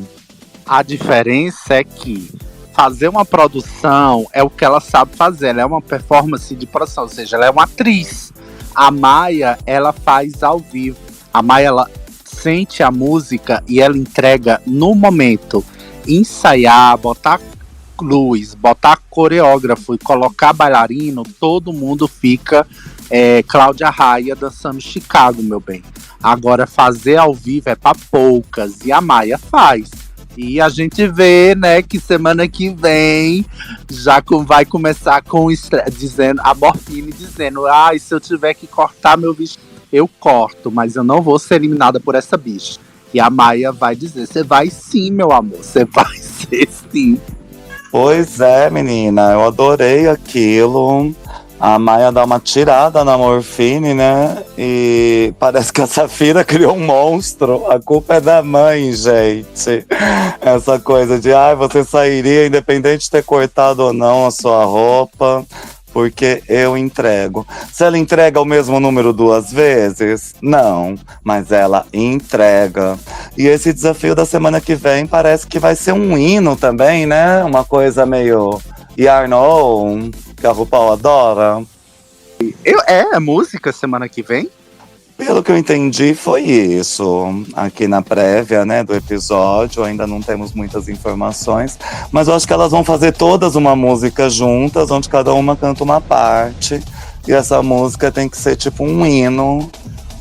A diferença é que fazer uma produção é o que ela sabe fazer. Ela é uma performance de produção, ou seja, ela é uma atriz. A Maia, ela faz ao vivo. A Maia, ela sente a música e ela entrega no momento. Ensaiar, botar luz, botar coreógrafo e colocar bailarino, todo mundo fica Cláudia Raia dançando Chicago, meu bem. Agora fazer ao vivo é pra poucas, e a Maia faz. E a gente vê, né, que semana que vem já vai começar com dizendo, a Morfine dizendo: se eu tiver que cortar meu vestido, eu corto, mas eu não vou ser eliminada por essa bicha. E a Maia vai dizer: você vai sim, meu amor, você vai ser sim. Pois é, menina, eu adorei aquilo. A Maia dá uma tirada na Morfine, né? E parece que a Safira criou um monstro. A culpa é da mãe, gente. Essa coisa de, você sairia independente de ter cortado ou não a sua roupa, porque eu entrego. Se ela entrega o mesmo número 2 vezes, não, mas ela entrega. E esse desafio da semana que vem parece que vai ser um hino também, né? Uma coisa meio Yarno, que a RuPaul adora. É música semana que vem? Pelo que eu entendi, foi isso. Aqui na prévia, né, do episódio, ainda não temos muitas informações, mas eu acho que elas vão fazer todas uma música juntas, onde cada uma canta uma parte, e essa música tem que ser tipo um hino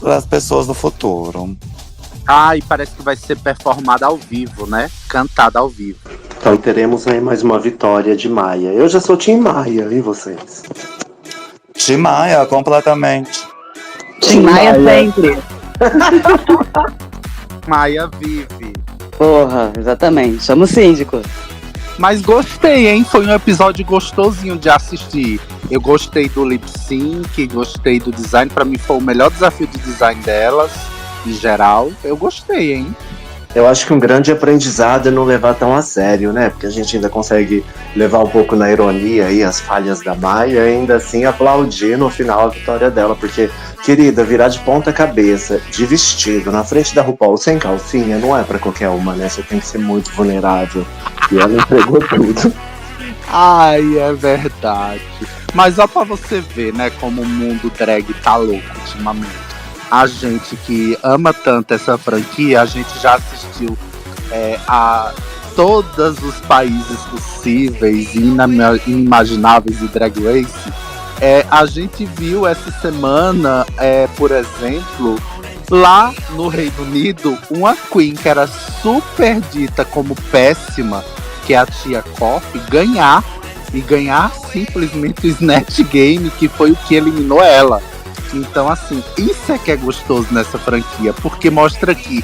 para as pessoas do futuro. E parece que vai ser performada ao vivo, né? Cantada ao vivo. Então teremos aí mais uma vitória de Maia. Eu já sou Tim Maia, e vocês? Tim Maia, completamente. Tim Maia sempre. Maia vive. Porra, exatamente. Chama o síndico. Mas gostei, hein? Foi um episódio gostosinho de assistir. Eu gostei do lip sync, gostei do design. Pra mim foi o melhor desafio de design delas, em geral. Eu gostei, hein? Eu acho que um grande aprendizado é não levar tão a sério, né? Porque a gente ainda consegue levar um pouco na ironia aí as falhas da Mai e ainda assim aplaudir no final a vitória dela. Porque, querida, virar de ponta cabeça, de vestido, na frente da RuPaul, sem calcinha, não é pra qualquer uma, né? Você tem que ser muito vulnerável. E ela entregou tudo. Ai, é verdade. Mas ó pra você ver, né, como o mundo drag tá louco ultimamente. A gente que ama tanto essa franquia, a gente já assistiu a todos os países possíveis e inimagináveis de Drag Race. A gente viu essa semana, por exemplo, lá no Reino Unido, uma Queen que era super dita como péssima, que é a Tia Coffee, ganhar simplesmente o Snatch Game, que foi o que eliminou ela. Então, assim, isso é que é gostoso nessa franquia, porque mostra que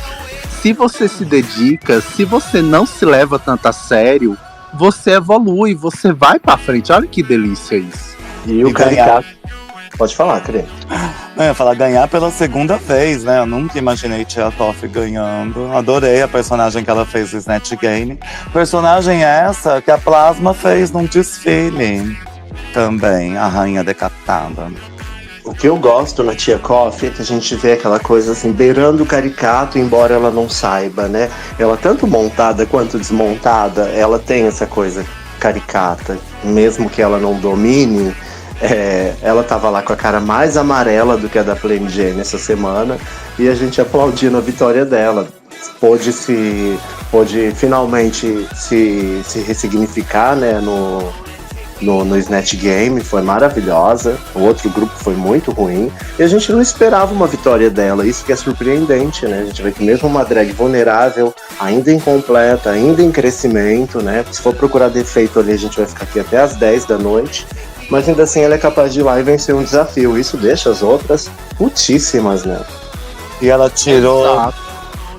se você se dedica, se você não se leva tanto a sério, você evolui, você vai pra frente. Olha que delícia isso. E o caricato. Pode falar, Crê. Não, eu ia falar ganhar pela segunda vez, né? Eu nunca imaginei Tia Toff ganhando. Adorei a personagem que ela fez no Snatch Game. Personagem essa que a Plasma fez num desfile também, a Rainha Decapitada. O que eu gosto na Tia Coffee é que a gente vê aquela coisa assim, beirando o caricato, embora ela não saiba, né? Ela, tanto montada quanto desmontada, ela tem essa coisa caricata. Mesmo que ela não domine, ela tava lá com a cara mais amarela do que a da Plain Jane essa semana, e a gente aplaudindo a vitória dela. Pôde finalmente se ressignificar, né, no Snatch Game, foi maravilhosa. O outro grupo foi muito ruim e a gente não esperava uma vitória dela. Isso que é surpreendente, né? A gente vê que mesmo uma drag vulnerável, ainda incompleta, ainda em crescimento, né? Se for procurar defeito ali, a gente vai ficar aqui até as 10 da noite, mas ainda assim ela é capaz de ir lá e vencer um desafio. Isso deixa as outras putíssimas, né? E ela tirou... Exato.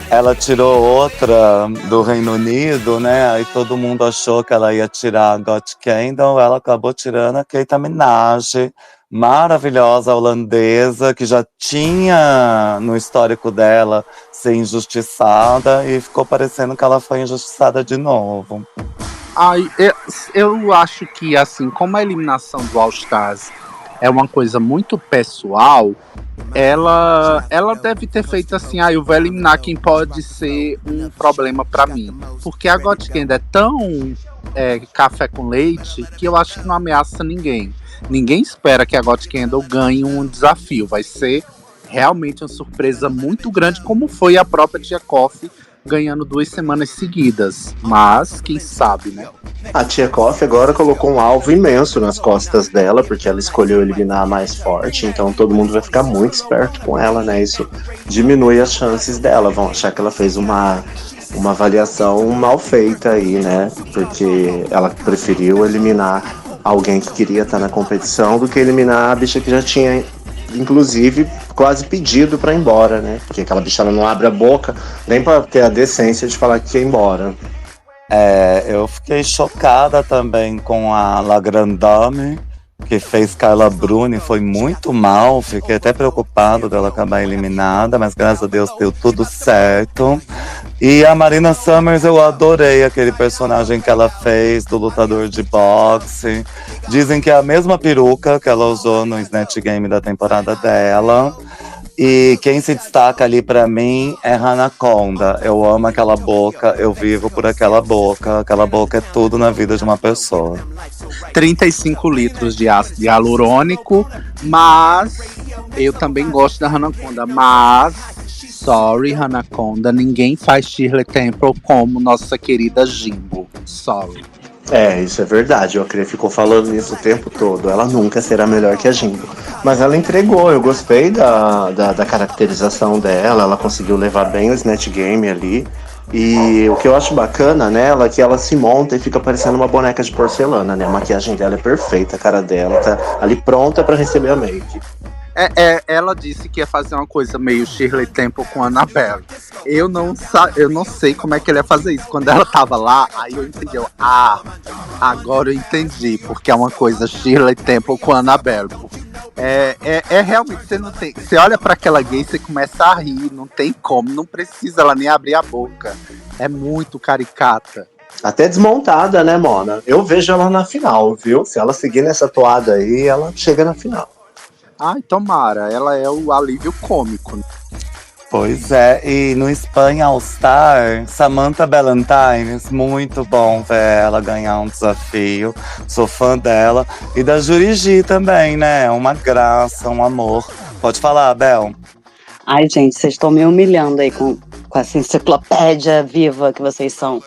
Ela tirou outra do Reino Unido, né? Aí todo mundo achou que ela ia tirar a Got Kendall. Ela acabou tirando a Keita Minaj, maravilhosa holandesa, que já tinha no histórico dela ser injustiçada e ficou parecendo que ela foi injustiçada de novo. Ai, eu acho que, assim, como a eliminação do All Stars é uma coisa muito pessoal, ela deve ter feito assim, eu vou eliminar quem pode ser um problema pra mim. Porque a Got Kendall é tão café com leite que eu acho que não ameaça ninguém. Ninguém espera que a Got Kendall ganhe um desafio. Vai ser realmente uma surpresa muito grande, como foi a própria Tia Coffee ganhando 2 semanas seguidas. Mas, quem sabe, né? A Tia Coffee agora colocou um alvo imenso nas costas dela, porque ela escolheu eliminar a mais forte, então todo mundo vai ficar muito esperto com ela, né? Isso diminui as chances dela, vão achar que ela fez uma avaliação mal feita aí, né? Porque ela preferiu eliminar alguém que queria estar na competição do que eliminar a bicha que já tinha, inclusive, quase pedido pra ir embora, né? Porque aquela bicha ela não abre a boca nem pra ter a decência de falar que quer ir embora. Eu fiquei chocada também com a La Grande Dame, que fez Carla Bruni, foi muito mal. Fiquei até preocupado dela acabar eliminada, mas graças a Deus deu tudo certo. E a Marina Summers, eu adorei aquele personagem que ela fez do lutador de boxe. Dizem que é a mesma peruca que ela usou no Snatch Game da temporada dela. E quem se destaca ali pra mim é Hanaconda. Eu amo aquela boca, eu vivo por aquela boca. Aquela boca é tudo na vida de uma pessoa. 35 litros de ácido hialurônico, mas eu também gosto da Hanaconda. Mas, sorry, Hanaconda, ninguém faz Shirley Temple como nossa querida Jimbo. Sorry. Isso é verdade, a Crê ficou falando isso o tempo todo. Ela nunca será melhor que a Jimbo. Mas ela entregou, eu gostei da caracterização dela, ela conseguiu levar bem o Snatch Game ali. E o que eu acho bacana nela é que ela se monta e fica parecendo uma boneca de porcelana, né? A maquiagem dela é perfeita, a cara dela tá ali pronta pra receber a make. Ela disse que ia fazer uma coisa meio Shirley Temple com a Annabelle. Eu não sei como é que ele ia fazer isso. Quando ela tava lá, aí eu entendi. Agora eu entendi, porque é uma coisa Shirley Temple com a Annabelle. Realmente, você não tem. Você olha pra aquela gay, você começa a rir, não tem como, não precisa ela nem abrir a boca. É muito caricata. Até desmontada, né, Mona? Eu vejo ela na final, viu? Se ela seguir nessa toada aí, ela chega na final. Ai, tomara, ela é o alívio cômico. Pois é, e no Espanha All Star, Samantha Ballantines, muito bom ver ela ganhar um desafio. Sou fã dela. E da Jurigi também, né? Uma graça, um amor. Pode falar, Bel. Ai, gente, vocês estão me humilhando aí com essa enciclopédia viva que vocês são.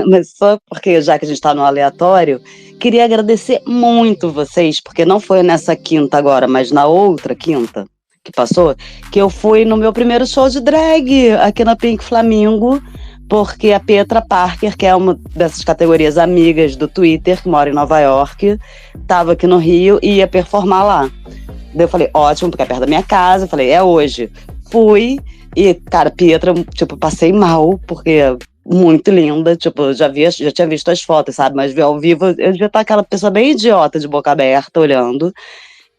Mas só porque, já que a gente tá no aleatório, queria agradecer muito vocês, porque não foi nessa quinta agora, mas na outra quinta que passou, que eu fui no meu primeiro show de drag aqui na Pink Flamingo, porque a Petra Parker, que é uma dessas categorias amigas do Twitter, que mora em Nova York, tava aqui no Rio e ia performar lá. Daí eu falei, ótimo, porque é perto da minha casa. Eu falei, é hoje. Fui e, cara, Pietra, tipo, passei mal, porque muito linda, tipo, já tinha visto as fotos, sabe? Mas ver ao vivo, eu devia estar aquela pessoa bem idiota, de boca aberta, olhando.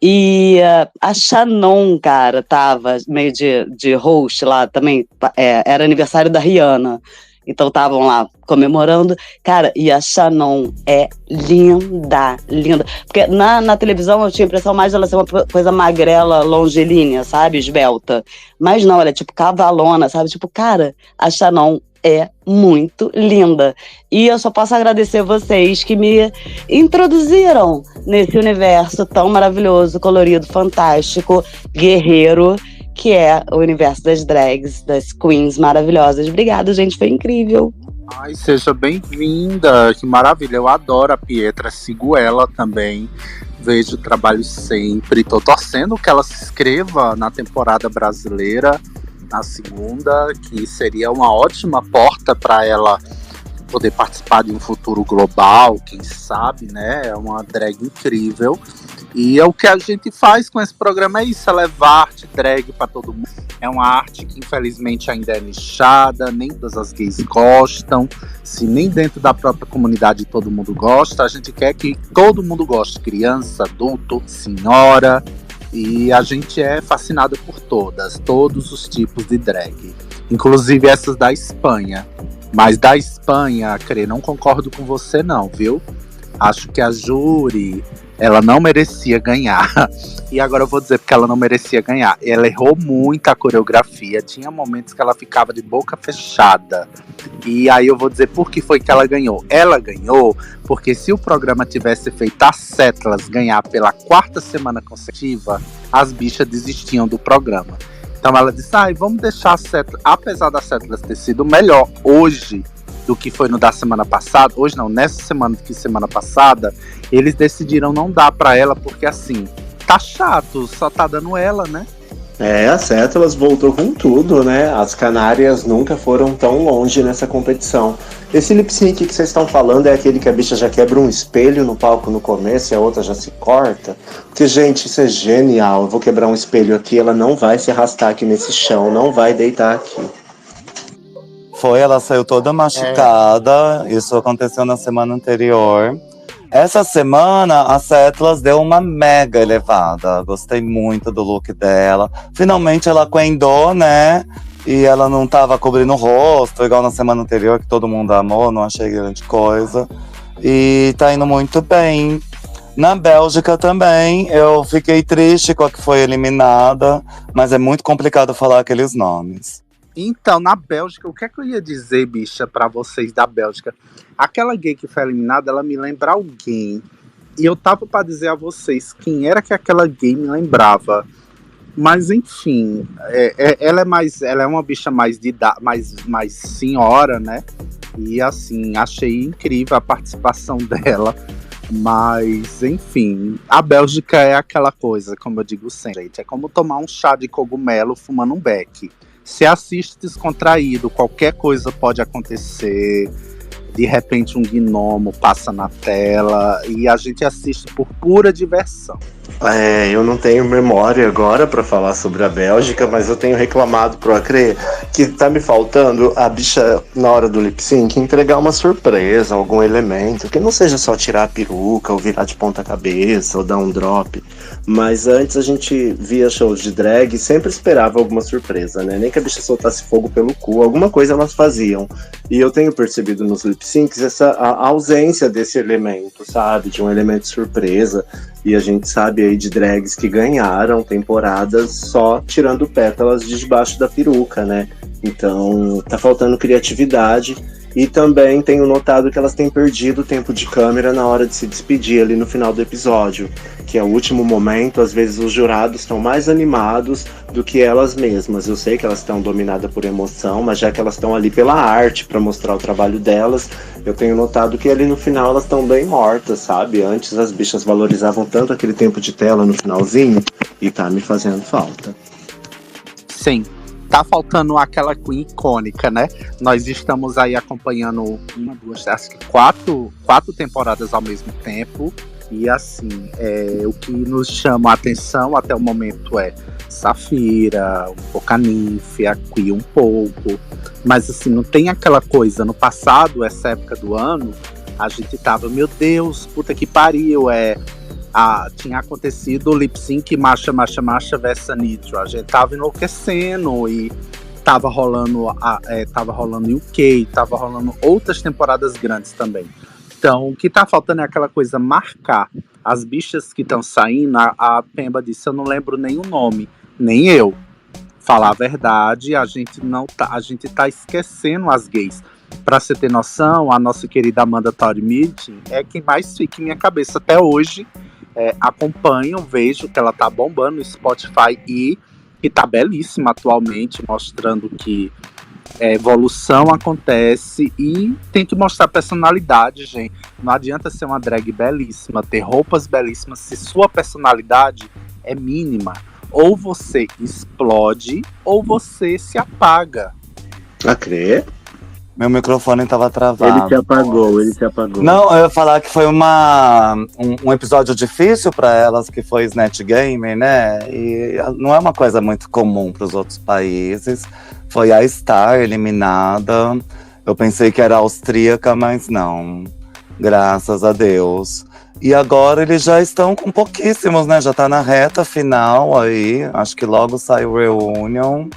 E a Shannon, cara, tava meio de host lá também, era aniversário da Rihanna. Então estavam lá comemorando. Cara, e a Shannon é linda, linda. Porque na televisão eu tinha a impressão mais de ela ser uma coisa magrela, longilínea, sabe? Esbelta. Mas não, ela é tipo cavalona, sabe? Tipo, cara, a Shannon é muito linda. E eu só posso agradecer vocês que me introduziram nesse universo tão maravilhoso, colorido, fantástico, guerreiro, que é o universo das drags, das queens maravilhosas. Obrigada, gente, foi incrível. Ai, seja bem-vinda, que maravilha. Eu adoro a Pietra, sigo ela também, vejo o trabalho sempre. Tô torcendo que ela se inscreva na temporada brasileira, na segunda, que seria uma ótima porta para ela poder participar de um futuro global, quem sabe, né? É uma drag incrível. E é o que a gente faz com esse programa, é isso, é levar arte drag para todo mundo. É uma arte que infelizmente ainda é nichada, nem todas as gays gostam. Se nem dentro da própria comunidade todo mundo gosta, a gente quer que todo mundo goste, criança, adulto, senhora. E a gente é fascinado por todos os tipos de drag. Inclusive essas da Espanha. Mas da Espanha, Crê, não concordo com você não, viu? Acho que a júri, ela não merecia ganhar. E agora eu vou dizer porque ela não merecia ganhar. Ela errou muito a coreografia. Tinha momentos que ela ficava de boca fechada. E aí eu vou dizer por que foi que ela ganhou. Ela ganhou porque se o programa tivesse feito as Setlas ganhar pela 4ª semana consecutiva, as bichas desistiam do programa. Então ela disse, vamos deixar a Setlas, apesar da Setlas ter sido melhor hoje do que foi no da semana passada, hoje não, nessa semana que semana passada, eles decidiram não dar pra ela, porque assim, tá chato, só tá dando ela, né? A Setlas voltou com tudo, né? As Canárias nunca foram tão longe nessa competição. Esse lip sync que vocês estão falando é aquele que a bicha já quebra um espelho no palco no começo e a outra já se corta? Porque, gente, isso é genial. Eu vou quebrar um espelho aqui, ela não vai se arrastar aqui nesse chão, não vai deitar aqui. Ela saiu toda machucada. Isso aconteceu na semana anterior. Essa semana, a Setlas deu uma mega elevada. Gostei muito do look dela. Finalmente ela aquendou, né? E ela não tava cobrindo o rosto, igual na semana anterior, que todo mundo amou, não achei grande coisa. E tá indo muito bem. Na Bélgica também, eu fiquei triste com a que foi eliminada, mas é muito complicado falar aqueles nomes. Então, na Bélgica, o que é que eu ia dizer, bicha, pra vocês da Bélgica? Aquela gay que foi eliminada, ela me lembra alguém. E eu tava pra dizer a vocês quem era que aquela gay me lembrava. Mas, enfim, ela é uma bicha mais de idade, mais senhora, né? E, assim, achei incrível a participação dela. Mas, enfim, a Bélgica é aquela coisa, como eu digo sempre, gente. É como tomar um chá de cogumelo fumando um beck. Se assiste descontraído, qualquer coisa pode acontecer. de repente um gnomo passa na tela e a gente assiste por pura diversão. Eu não tenho memória agora pra falar sobre a Bélgica, mas eu tenho reclamado pro Acre que tá me faltando a bicha, na hora do lip sync, entregar uma surpresa, algum elemento, que não seja só tirar a peruca, ou virar de ponta cabeça, ou dar um drop. Mas antes a gente via shows de drag e sempre esperava alguma surpresa, né? Nem que a bicha soltasse fogo pelo cu, alguma coisa elas faziam. E eu tenho percebido nos lip syncs a ausência desse elemento, sabe? De um elemento surpresa. E a gente sabe aí de drags que ganharam temporadas só tirando pétalas de debaixo da peruca, né? Então tá faltando criatividade. E também tenho notado que elas têm perdido o tempo de câmera na hora de se despedir ali no final do episódio, que é o último momento. Às vezes os jurados estão mais animados do que elas mesmas. Eu sei que elas estão dominadas por emoção, mas já que elas estão ali pela arte para mostrar o trabalho delas, eu tenho notado que ali no final elas estão bem mortas, sabe? Antes as bichas valorizavam tanto aquele tempo de tela no finalzinho e tá me fazendo falta. Sim. Tá faltando aquela Queen icônica, né? Nós estamos aí acompanhando acho que quatro temporadas ao mesmo tempo. E assim, o que nos chama a atenção até o momento é Safira, um pouco a Ninfa, a Queen um pouco. Mas assim, não tem aquela coisa. No passado, essa época do ano, a gente tava, meu Deus, puta que pariu, tinha acontecido o lip sync Masha versus Nitro. A gente tava enlouquecendo e tava rolando UK, tava rolando outras temporadas grandes também. Então, o que tá faltando é aquela coisa marcar. As bichas que estão saindo, a Pemba disse, eu não lembro nem o nome, nem eu. Falar a verdade, a gente tá esquecendo as gays. Pra você ter noção, a nossa querida Amanda Tori Meeting é quem mais fica em minha cabeça até hoje. Acompanho, vejo que ela tá bombando no Spotify e tá belíssima atualmente, mostrando que evolução acontece e tem que mostrar personalidade, gente. Não adianta ser uma drag belíssima, ter roupas belíssimas, se sua personalidade é mínima. Ou você explode, ou você se apaga. Acre? Meu microfone tava travado. Ele se apagou. Não, eu ia falar que foi um episódio difícil para elas, que foi Snatch Game, né? E não é uma coisa muito comum para os outros países. Foi a Star eliminada. Eu pensei que era austríaca, mas não. Graças a Deus. E agora eles já estão com pouquíssimos, né? Já tá na reta final aí. Acho que logo sai o Reunion.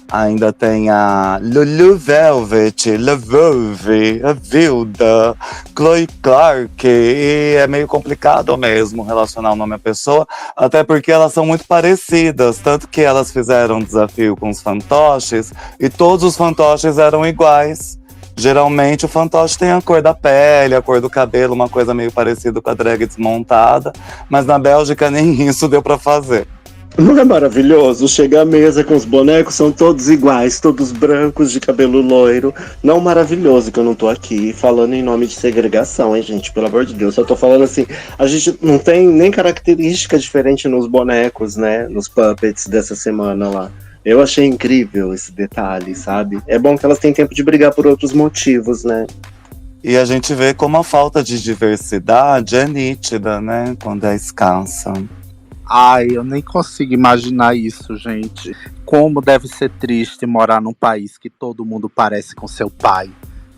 Ainda tem a Lulu Velvet, Lavove, a Vilda, Chloe Clark. E é meio complicado mesmo relacionar o nome à pessoa, até porque elas são muito parecidas. Tanto que elas fizeram um desafio com os fantoches e todos os fantoches eram iguais. Geralmente o fantoche tem a cor da pele, a cor do cabelo, uma coisa meio parecida com a drag desmontada. Mas na Bélgica nem isso deu pra fazer. Não é maravilhoso? Chega à mesa com os bonecos, são todos iguais, todos brancos, de cabelo loiro. Não maravilhoso que eu não tô aqui falando em nome de segregação, hein, gente? Pelo amor de Deus, só tô falando assim, a gente não tem nem característica diferente nos bonecos, né? Nos puppets dessa semana lá. Eu achei incrível esse detalhe, sabe? É bom que elas têm tempo de brigar por outros motivos, né? E a gente vê como a falta de diversidade é nítida, né? Quando é escassa. Ai, eu nem consigo imaginar isso, gente. Como deve ser triste morar num país que todo mundo parece com seu pai.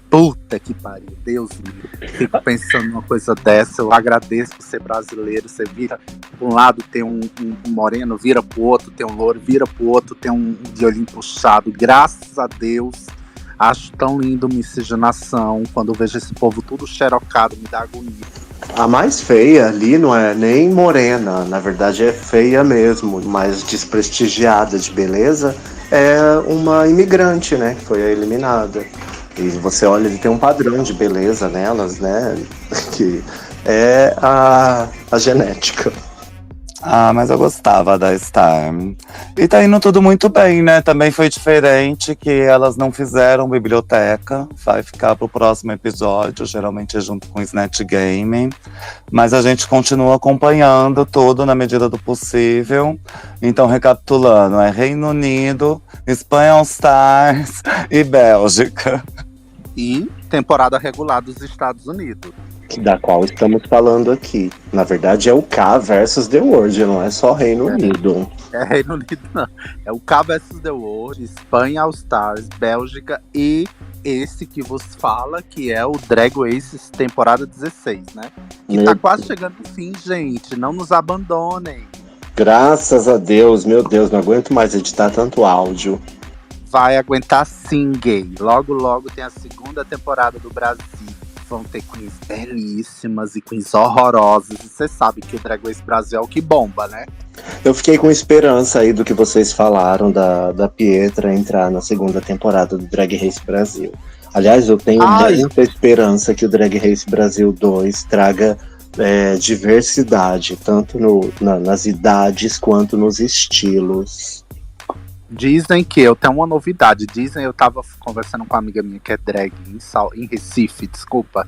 Puta que pariu, Deus me. Fico pensando numa coisa dessa. Eu agradeço por ser brasileiro. Você vira pra um lado, tem um moreno, vira pro outro, tem um louro, vira pro outro, tem um de olhinho puxado. Graças a Deus. Acho tão lindo miscigenação. Quando eu vejo esse povo tudo xerocado, me dá agonia. A mais feia ali não é nem morena, na verdade é feia mesmo, mais desprestigiada de beleza, é uma imigrante, né, que foi a eliminada. E você olha, ele tem um padrão de beleza nelas, né, que é a genética. Ah, mas eu gostava da Star. E tá indo tudo muito bem, né? Também foi diferente que elas não fizeram biblioteca. Vai ficar pro próximo episódio, geralmente é junto com o Snatch Game. Mas a gente continua acompanhando tudo na medida do possível. Então, recapitulando, é Reino Unido, Espanha All Stars e Bélgica. E temporada regular dos Estados Unidos. Da qual estamos falando aqui. Na verdade, é o K versus The World, não é só Reino Unido. É Reino Unido, não. É o K vs The World, Espanha All Stars, Bélgica e esse que vos fala, que é o Drag Race temporada 16, né? Que tá quase chegando no fim, gente. Não nos abandonem. Graças a Deus, meu Deus, não aguento mais editar tanto áudio. Vai aguentar sim, gay. Logo, logo tem a segunda temporada do Brasil. Vão ter queens belíssimas e queens horrorosas. E você sabe que o Drag Race Brasil é o que bomba, né? Eu fiquei com esperança aí do que vocês falaram da Pietra entrar na segunda temporada do Drag Race Brasil. Aliás, eu tenho muita esperança que o Drag Race Brasil 2 traga diversidade, tanto nas idades quanto nos estilos. Dizem que eu tenho uma novidade. Dizem, eu tava conversando com uma amiga minha que é drag em Recife, desculpa.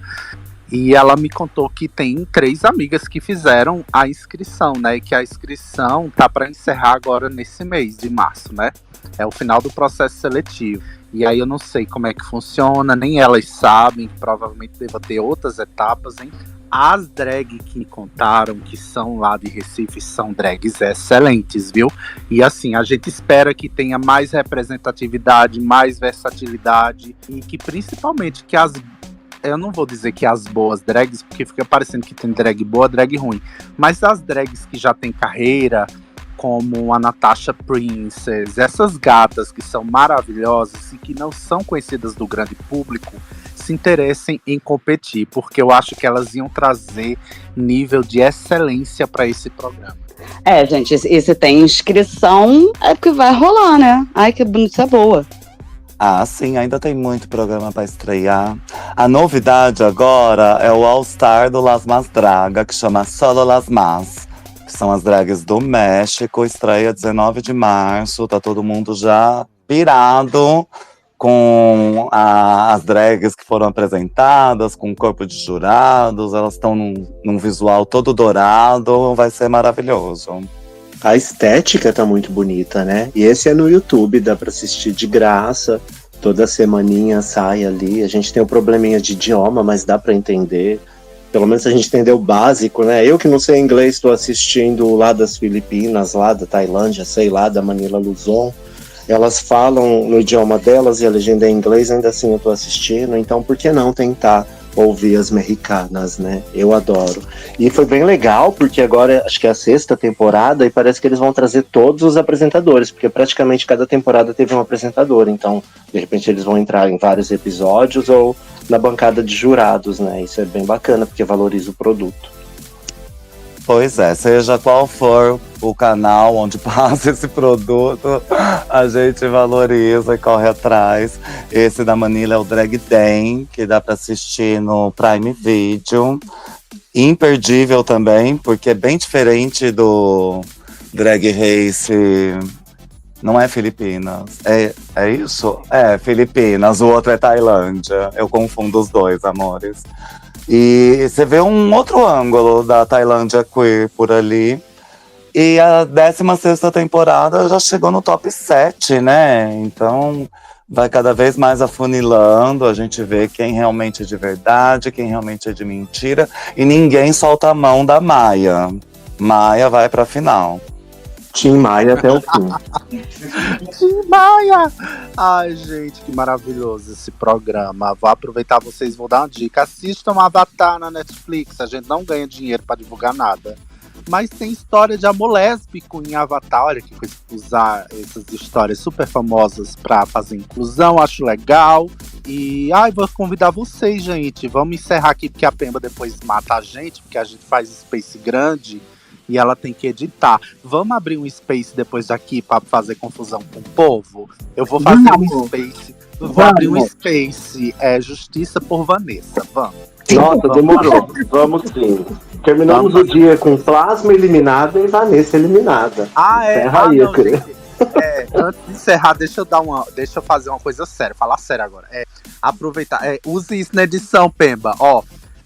E ela me contou que tem 3 amigas que fizeram a inscrição, né? E que a inscrição tá para encerrar agora nesse mês de março, né? É o final do processo seletivo. E aí eu não sei como é que funciona, nem elas sabem, que provavelmente deva ter outras etapas, hein? As drags que me contaram, que são lá de Recife, são drags excelentes, viu? E assim, a gente espera que tenha mais representatividade, mais versatilidade e que principalmente que eu não vou dizer que as boas drags, porque fica parecendo que tem drag boa, drag ruim, mas as drags que já têm carreira, como a Natasha Princess, essas gatas que são maravilhosas e que não são conhecidas do grande público, se interessem em competir, porque eu acho que elas iam trazer nível de excelência para esse programa. Gente, e se tem inscrição, é porque vai rolar, né? Ai, que bonita boa. Ah, sim, ainda tem muito programa para estrear. A novidade agora é o All Star do Las Mas Draga, que chama Solo Las Mas, que são as drags do México. Estreia 19 de março, tá todo mundo já pirado com as drags que foram apresentadas, com o corpo de jurados. Elas estão num visual todo dourado, vai ser maravilhoso. A estética tá muito bonita, né? E esse é no YouTube, dá pra assistir de graça. Toda semaninha sai ali. A gente tem um probleminha de idioma, mas dá pra entender. Pelo menos a gente entendeu o básico, né? Eu que não sei inglês, tô assistindo lá das Filipinas, lá da Tailândia, sei lá, da Manila Luzon. Elas falam no idioma delas e a legenda é em inglês, ainda assim eu tô assistindo. Então por que não tentar ouvir as mexicanas, né? Eu adoro. E foi bem legal, porque agora acho que é a 6ª temporada e parece que eles vão trazer todos os apresentadores, porque praticamente cada temporada teve um apresentador. Então, de repente, eles vão entrar em vários episódios ou na bancada de jurados, né? Isso é bem bacana, porque valoriza o produto. Pois é, seja qual for o canal onde passa esse produto, a gente valoriza e corre atrás. Esse da Manila é o Drag Den, que dá para assistir no Prime Video. Imperdível também, porque é bem diferente do Drag Race. Não é Filipinas, é isso? É, Filipinas, o outro é Tailândia. Eu confundo os dois, amores. E você vê um outro ângulo da Tailândia queer por ali. E a 16ª temporada já chegou no top 7, né? Então vai cada vez mais afunilando. A gente vê quem realmente é de verdade, quem realmente é de mentira. E ninguém solta a mão da Maia. Maia vai pra final. Tim Maia até o fim. Tim Maia! Ai, gente, que maravilhoso esse programa. Vou aproveitar vocês, vou dar uma dica. Assistam Avatar na Netflix. A gente não ganha dinheiro pra divulgar nada. Mas tem história de amor lésbico em Avatar. Olha que coisa, usar essas histórias super famosas pra fazer inclusão. Acho legal. E vou convidar vocês, gente. Vamos encerrar aqui, porque a Pemba depois mata a gente, porque a gente faz space grande. E ela tem que editar. Vamos abrir um space depois daqui para fazer confusão com o povo? Eu vou fazer um space. Vou abrir um space. Justiça por Vanessa. Vamos. Nossa, demorou. Vamos sim. Terminamos o dia com Plasma eliminada e Vanessa eliminada. Encerra aí, não, gente, antes de encerrar, deixa eu fazer uma coisa séria. Falar sério agora. Aproveitar. Use isso na edição, Pemba.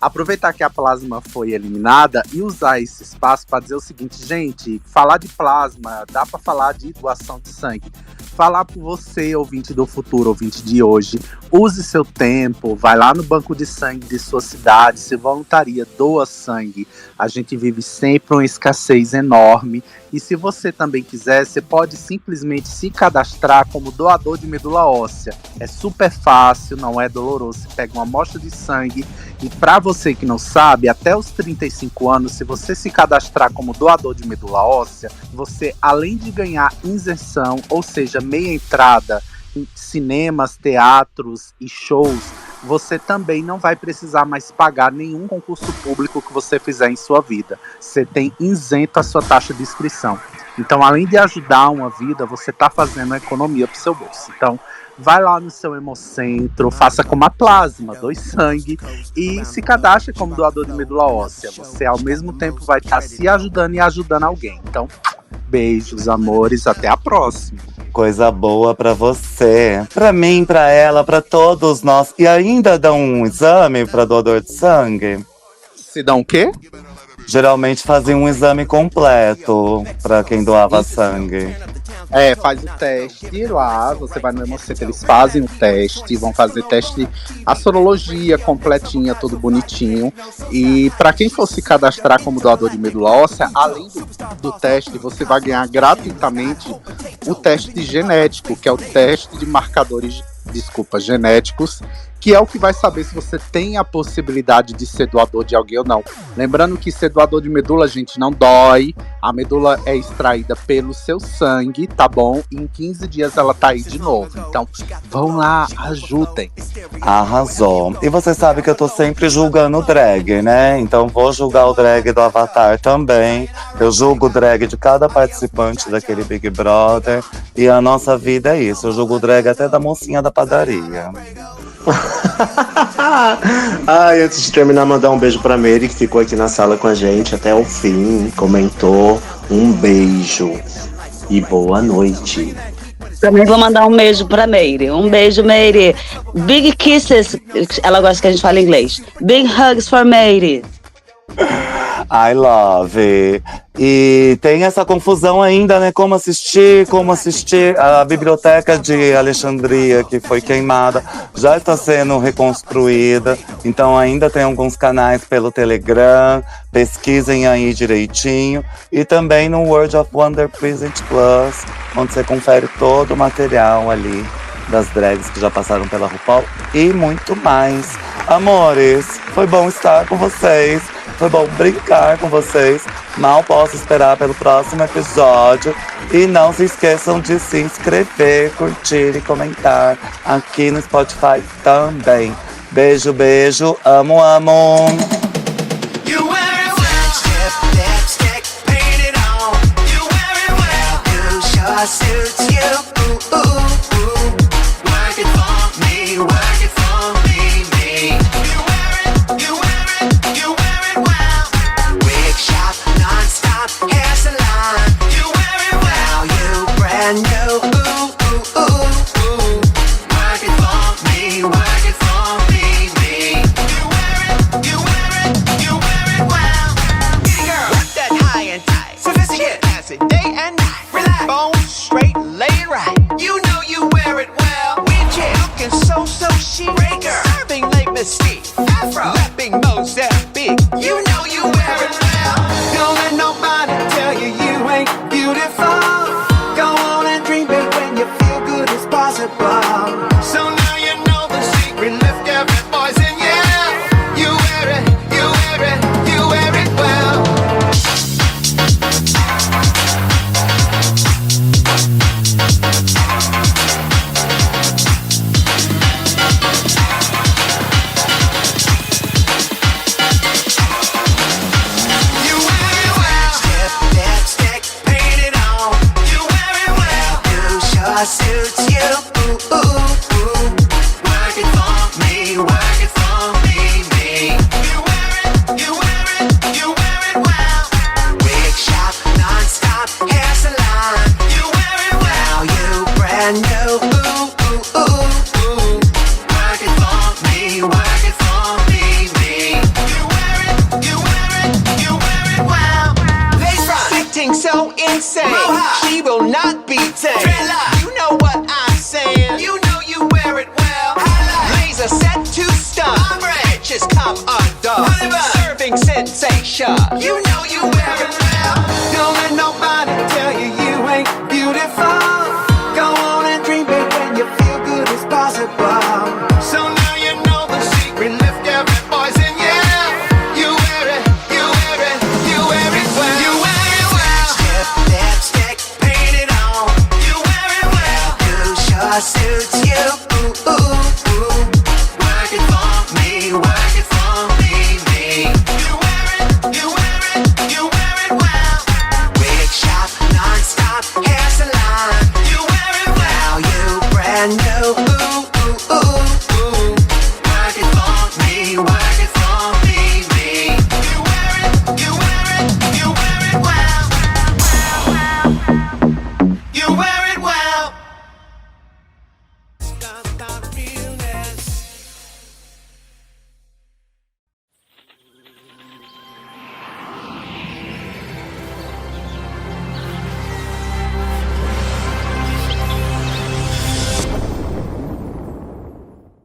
Aproveitar que a Plasma foi eliminada e usar esse espaço para dizer o seguinte, gente, falar de plasma, dá para falar de doação de sangue. falar para você, ouvinte do futuro, ouvinte de hoje, use seu tempo, vai lá no banco de sangue de sua cidade, se voluntaria, doa sangue. A gente vive sempre uma escassez enorme. E se você também quiser, você pode simplesmente se cadastrar como doador de medula óssea. É super fácil, não é doloroso. Você pega uma amostra de sangue e, para você que não sabe, até os 35 anos, se você se cadastrar como doador de medula óssea, você, além de ganhar isenção, ou seja, meia entrada em cinemas, teatros e shows, você também não vai precisar mais pagar nenhum concurso público que você fizer em sua vida. Você tem isento a sua taxa de inscrição. Então, além de ajudar uma vida, você está fazendo uma economia para o seu bolso. Então, vai lá no seu Hemocentro, faça como a Plasma, doe sangue e se cadastre como doador de medula óssea. Você, ao mesmo tempo, vai estar se ajudando e ajudando alguém. Então, beijos, amores, até a próxima. Coisa boa pra você, pra mim, pra ela, pra todos nós. E ainda dão um exame pra doador de sangue? Se dão o quê? Geralmente fazem um exame completo pra quem doava sangue. Faz o teste lá, você vai no Hemocentro, eles fazem o teste, vão fazer teste, a sorologia completinha, tudo bonitinho. E para quem for se cadastrar como doador de medula óssea, além do teste, você vai ganhar gratuitamente o teste genético, que é o teste de marcadores, genéticos, que é o que vai saber se você tem a possibilidade de ser doador de alguém ou não. Lembrando que ser doador de medula, gente, não dói. A medula é extraída pelo seu sangue, tá bom? E em 15 dias ela tá aí de novo. Então, vão lá, ajudem. Arrasou. E você sabe que eu tô sempre julgando o drag, né? Então vou julgar o drag do Avatar também. Eu julgo o drag de cada participante daquele Big Brother. E a nossa vida é isso. Eu julgo o drag até da mocinha da padaria. Ai, antes de terminar, mandar um beijo pra Mary, que ficou aqui na sala com a gente até o fim, comentou. Um beijo e boa noite. Também vou mandar um beijo pra Meire. Um beijo, Meire. Big kisses. Ela gosta que a gente fale inglês. Big hugs for Meire. I love. E tem essa confusão ainda, né? Como assistir a biblioteca de Alexandria, que foi queimada, já está sendo reconstruída. Então ainda tem alguns canais pelo Telegram. Pesquisem aí direitinho. E também no World of Wonder Present Plus, onde você confere todo o material ali das drags que já passaram pela RuPaul e muito mais. Amores, foi bom estar com vocês. Foi bom brincar com vocês. Mal posso esperar pelo próximo episódio. E não se esqueçam de se inscrever, curtir e comentar aqui no Spotify também. Beijo, beijo. Amo, amo. You wear it well. Lipstick, paint it on. You wear it well. You sure suits you. Ooh, ooh, ooh. Work it for me, work it for me, me. You wear it, you wear it, you wear it well. Wig shop, non-stop hair salon. You wear it well. You brand new. Ooh, ooh, ooh, ooh. Work it for me, work it for me, me. You wear it, you wear it, you wear it well. Girl, rock that high and tight. Sophisticated, classy, day and night. Relax, bones straight, lay it right. You know you wear it well. Weekend looking so chic. Breaker, serving late mystique. Afro, rapping Mozambique. You know you wear it well. Don't let nobody tell you you ain't beautiful. Go on and dream big when you feel good as possible. So now you know the secret. Lift every voice and yell. You wear it, you wear it, you wear it well. You wear it well. Lipstick, paint it on. You wear it well. You sure suits you. Ooh, ooh, ooh. Work it for me, work it for me, me. You wear it, you wear it, you wear it well. Wig shop, non-stop hair salon. You wear it well. You brand new. Ooh, ooh, ooh, ooh. Work it for me, work it for me, me. You wear it, you wear it, you wear it well. Lace front, acting so insane. She will not be tamed. You know what dog. Serving sensation. You know you wear it well. Don't let no